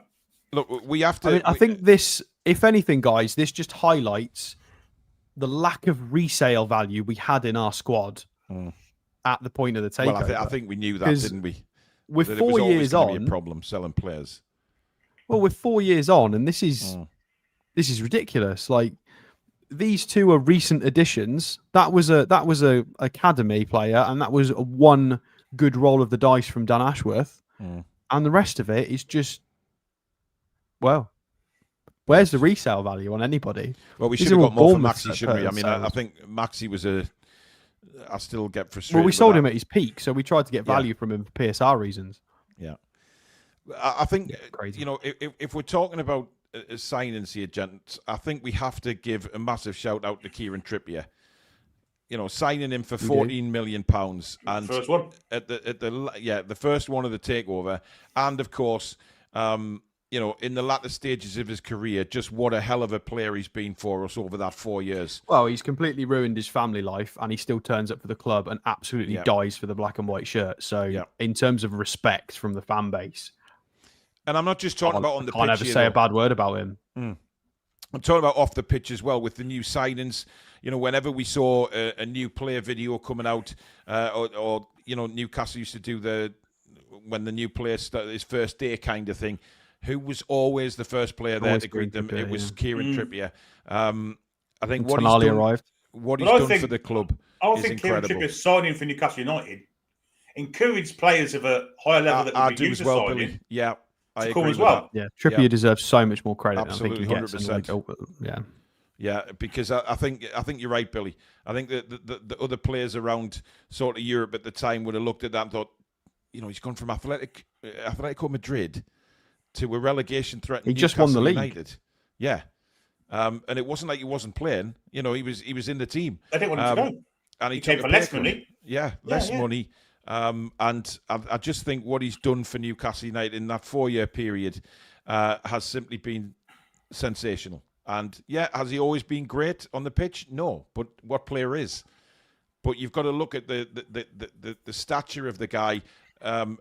Speaker 1: Look, we have to.
Speaker 3: I think this, if anything, guys, this just highlights the lack of resale value we had in our squad at the point of the takeover.
Speaker 1: Well, I think we knew that, didn't we?
Speaker 3: With
Speaker 1: that
Speaker 3: 4 years on,
Speaker 1: be a problem selling players.
Speaker 3: Well, we're 4 years on, and this is ridiculous. Like, these two are recent additions. That was a academy player, and that was one good roll of the dice from Dan Ashworth, and the rest of it is just, well, where's the resale value on anybody?
Speaker 1: Well, we should have got more for Maxi, shouldn't we? I mean, I think Maxi was I still get frustrated.
Speaker 3: Well, we sold him at his peak, so we tried to get value from him for PSR reasons.
Speaker 1: Yeah, I think
Speaker 3: crazy.
Speaker 1: You know, if we're talking about signings here, gents, I think we have to give a massive shout out to Kieran Trippier. You know, signing him for £14 million, and
Speaker 2: first one
Speaker 1: at the first one of the takeover, and of course, you know, in the latter stages of his career, just what a hell of a player he's been for us over that 4 years.
Speaker 3: Well, he's completely ruined his family life, and he still turns up for the club and absolutely dies for the black and white shirt. So, in terms of respect from the fan base,
Speaker 1: and I'm not just talking about on the pitch.
Speaker 3: I can't ever say a bad word about him.
Speaker 1: I'm talking about off the pitch as well with the new signings. You know, whenever we saw a new player video coming out, or you know, Newcastle used to do when the new player started his first day kind of thing. Who was always the first player there to greet them? It was Kieran Trippier. I think what he's done for the club is incredible.
Speaker 2: Kieran Trippier signing for Newcastle United encouraged players of a higher level that would be used to signing.
Speaker 1: Yeah, I
Speaker 2: agree
Speaker 1: with that.
Speaker 3: Yeah, Trippier deserves so much more credit.
Speaker 1: Absolutely,
Speaker 3: 100%.
Speaker 1: Yeah, because I think you're right, Billy. I think that the other players around sort of Europe at the time would have looked at that and thought, you know, he's gone from Atletico Madrid to a relegation threat.
Speaker 3: He just won the league.
Speaker 1: United. Yeah, and it wasn't like he wasn't playing. You know, he was in the team.
Speaker 2: I didn't want him to go,
Speaker 1: and he
Speaker 2: came
Speaker 1: took
Speaker 2: for less money.
Speaker 1: Yeah, less money. And I just think what he's done for Newcastle United in that 4-year period has simply been sensational. And has he always been great on the pitch? No, but what player is? But you've got to look at the stature of the guy and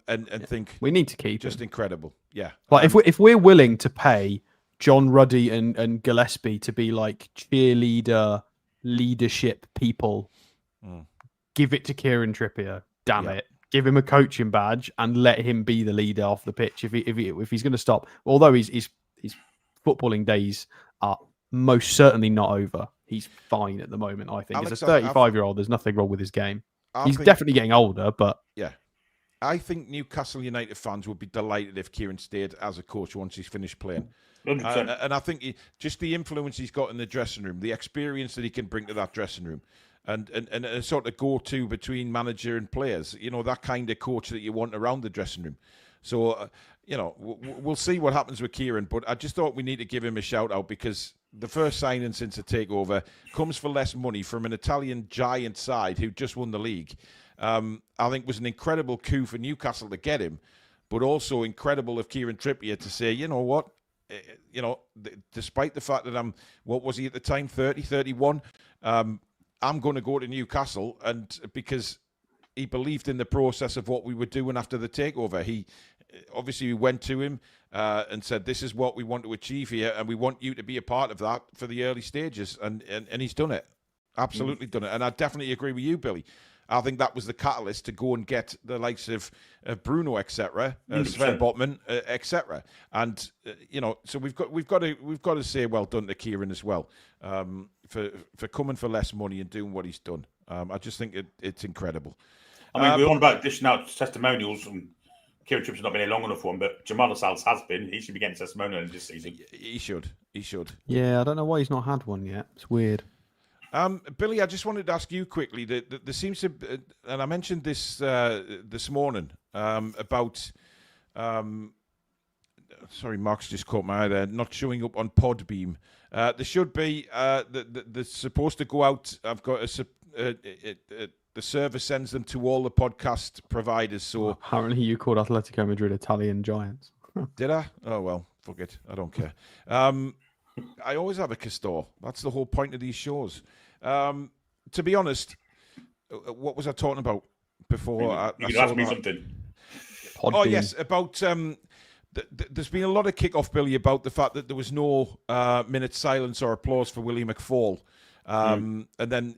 Speaker 1: think
Speaker 3: we need to keep
Speaker 1: just
Speaker 3: him.
Speaker 1: Incredible. Yeah,
Speaker 3: like if we're willing to pay John Ruddy and Gillespie to be like cheerleader leadership people, give it to Kieran Trippier. Damn it. Give him a coaching badge and let him be the leader off the pitch. If he's going to stop, although his footballing days are most certainly not over. He's fine at the moment, I think.
Speaker 1: Alex,
Speaker 3: as a 35-year-old, there's nothing wrong with his game. He's definitely getting older, but...
Speaker 1: Yeah. I think Newcastle United fans would be delighted if Kieran stayed as a coach once he's finished playing. And I think just the influence he's got in the dressing room, the experience that he can bring to that dressing room, and a sort of go-to between manager and players, you know, that kind of coach that you want around the dressing room. So, you know, we'll see what happens with Kieran, but I just thought we need to give him a shout-out because the first signing since the takeover comes for less money from an Italian giant side who just won the league. I think was an incredible coup for Newcastle to get him, but also incredible of Kieran Trippier to say, you know what, you know, despite the fact that what was he at the time, 30, 31, I'm going to go to Newcastle, and because he believed in the process of what we were doing after the takeover. He obviously went to him and said, this is what we want to achieve here, and we want you to be a part of that for the early stages, and he's done it. Absolutely done it. And I definitely agree with you, Billy. I think that was the catalyst to go and get the likes of Bruno, etc., Sven Botman, etc. And you know, so we've got to say well done to Kieran as well for coming for less money and doing what he's done. I just think it's incredible.
Speaker 2: I mean, we're on about dishing out testimonials, and Kieran Trippier's not been here long enough for him, but Jamal Lascelles has been. He should be getting testimonial this season.
Speaker 1: He should.
Speaker 3: Yeah, I don't know why he's not had one yet. It's weird.
Speaker 1: Billy, I just wanted to ask you quickly. There seems to, and I mentioned this this morning about. Sorry, Mark's just caught my eye there. Not showing up on Podbeam. There should be. They're supposed to go out. I've got the server sends them to all the podcast providers. So
Speaker 3: apparently, you called Atletico Madrid Italian giants.
Speaker 1: did I? Oh well, fuck it. I don't care. I always have a Castor. That's the whole point of these shows. To be honest, what was I talking about before?
Speaker 2: You could ask me something.
Speaker 1: Oh yes, about there's been a lot of kick-off, Billy, about the fact that there was no minute silence or applause for Willie McFall. And then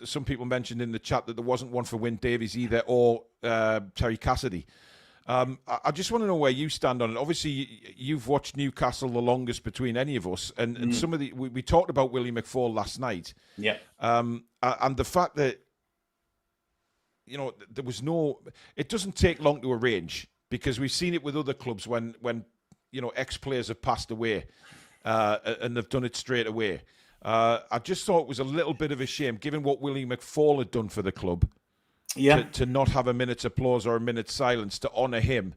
Speaker 1: some people mentioned in the chat that there wasn't one for Wyn Davies either, or Terry Cassidy. I just want to know where you stand on it. Obviously, you've watched Newcastle the longest between any of us, and some of the we talked about Willie McFall last night.
Speaker 2: Yeah.
Speaker 1: And the fact that there was no, it doesn't take long to arrange, because we've seen it with other clubs when ex-players have passed away, and they've done it straight away. I just thought it was a little bit of a shame, given what Willie McFall had done for the club.
Speaker 2: Yeah.
Speaker 1: To not have a minute's applause or a minute's silence to honour him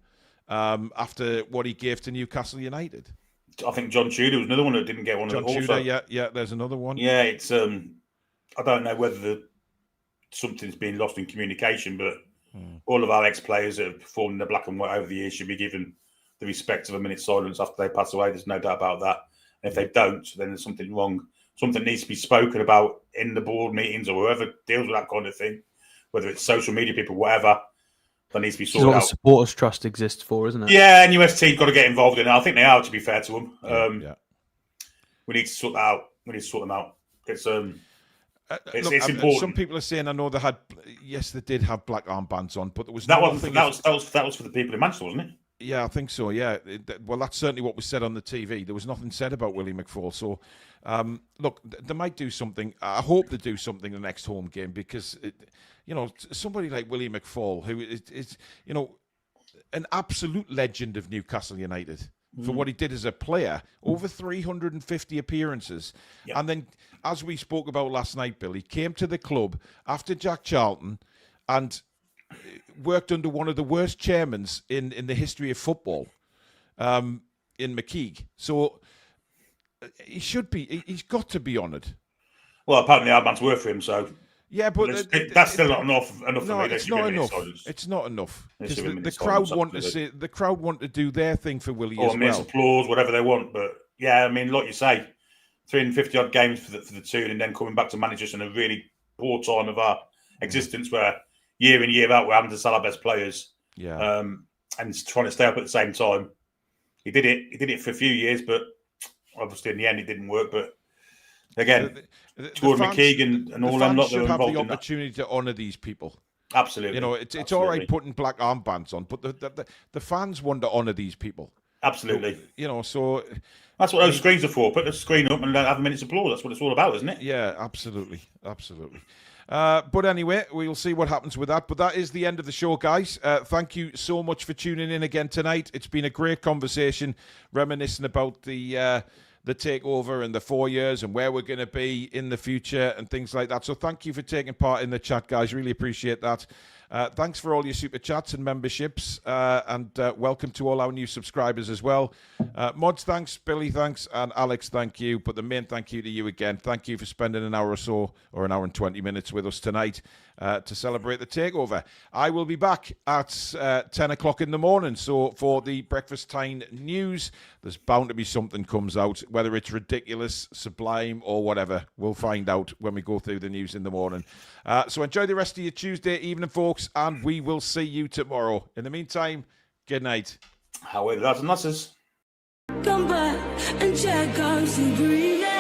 Speaker 1: after what he gave to Newcastle United.
Speaker 2: I think John Tudor was another one that didn't get one.
Speaker 1: John Tudor, yeah, there's another one.
Speaker 2: Yeah, it's I don't know whether something's been lost in communication, but all of our ex-players that have performed in the black and white over the years should be given the respect of a minute's silence after they pass away. There's no doubt about that. And if they don't, then there's something wrong. Something needs to be spoken about in the board meetings or whoever deals with that kind of thing, whether it's social media people, whatever, that needs to be sorted out.
Speaker 3: This is what the Supporters Trust exists for, isn't it?
Speaker 2: Yeah, NUFC got to get involved in it. I think they are, to be fair to them.
Speaker 1: Yeah.
Speaker 2: We need to sort that out. We need to sort them out. It's
Speaker 1: look,
Speaker 2: important.
Speaker 1: Some people are saying, I know they did have black armbands on, but there was
Speaker 2: that
Speaker 1: nothing.
Speaker 2: was for the people in Manchester, wasn't it?
Speaker 1: Yeah, I think so. Yeah, well, that's certainly what was said on the TV. There was nothing said about Willie McFall. So, look, they might do something. I hope they do something the next home game, because somebody like Willie McFall, who is an absolute legend of Newcastle United for what he did as a player, over 350 appearances. Yep. And then, as we spoke about last night, Bill, he came to the club after Jack Charlton and worked under one of the worst chairmen in the history of football, in McKeague. So he's got to be honoured.
Speaker 2: Well, apparently our man's worth for him, so...
Speaker 1: Yeah, but
Speaker 2: that's still not enough for me.
Speaker 1: It's not enough. It's not enough, because the crowd want to see. The crowd want to do their thing for Willie as well.
Speaker 2: Applause, whatever they want. But yeah, I mean, like you say, 350 odd games for the Toon, and then coming back to manage us in a really poor time of our existence, where year in year out we're having to sell our best players.
Speaker 1: Yeah,
Speaker 2: and trying to stay up at the same time. He did it. He did it for a few years, but obviously in the end it didn't work. But again, Tour McKeague and all them lot that are involved in that.
Speaker 1: Have the opportunity to honour these people.
Speaker 2: Absolutely.
Speaker 1: It's all right putting black armbands on, but the fans want to honour these people.
Speaker 2: Absolutely.
Speaker 1: So
Speaker 2: that's what those screens are for. Put the screen up and have a minute's applause. That's what it's all about, isn't it?
Speaker 1: Yeah, absolutely. But anyway, we'll see what happens with that. But that is the end of the show, guys. Thank you so much for tuning in again tonight. It's been a great conversation, reminiscing about the takeover and the 4 years and where we're going to be in the future and things like that. So thank you for taking part in the chat, guys. Really appreciate that. Thanks for all your super chats and memberships, and welcome to all our new subscribers as well. Mods, thanks. Billy, thanks. And Alex, thank you. But the main thank you to you again. Thank you for spending an hour or so, or an hour and 20 minutes with us tonight to celebrate the takeover. I will be back at 10 o'clock in the morning. So for the breakfast time news, there's bound to be something comes out, whether it's ridiculous, sublime, or whatever. We'll find out when we go through the news in the morning. So enjoy the rest of your Tuesday evening, folks, and we will see you tomorrow. In the meantime, good night.
Speaker 2: How are the lads and lasses?
Speaker 4: Come back and check out the green.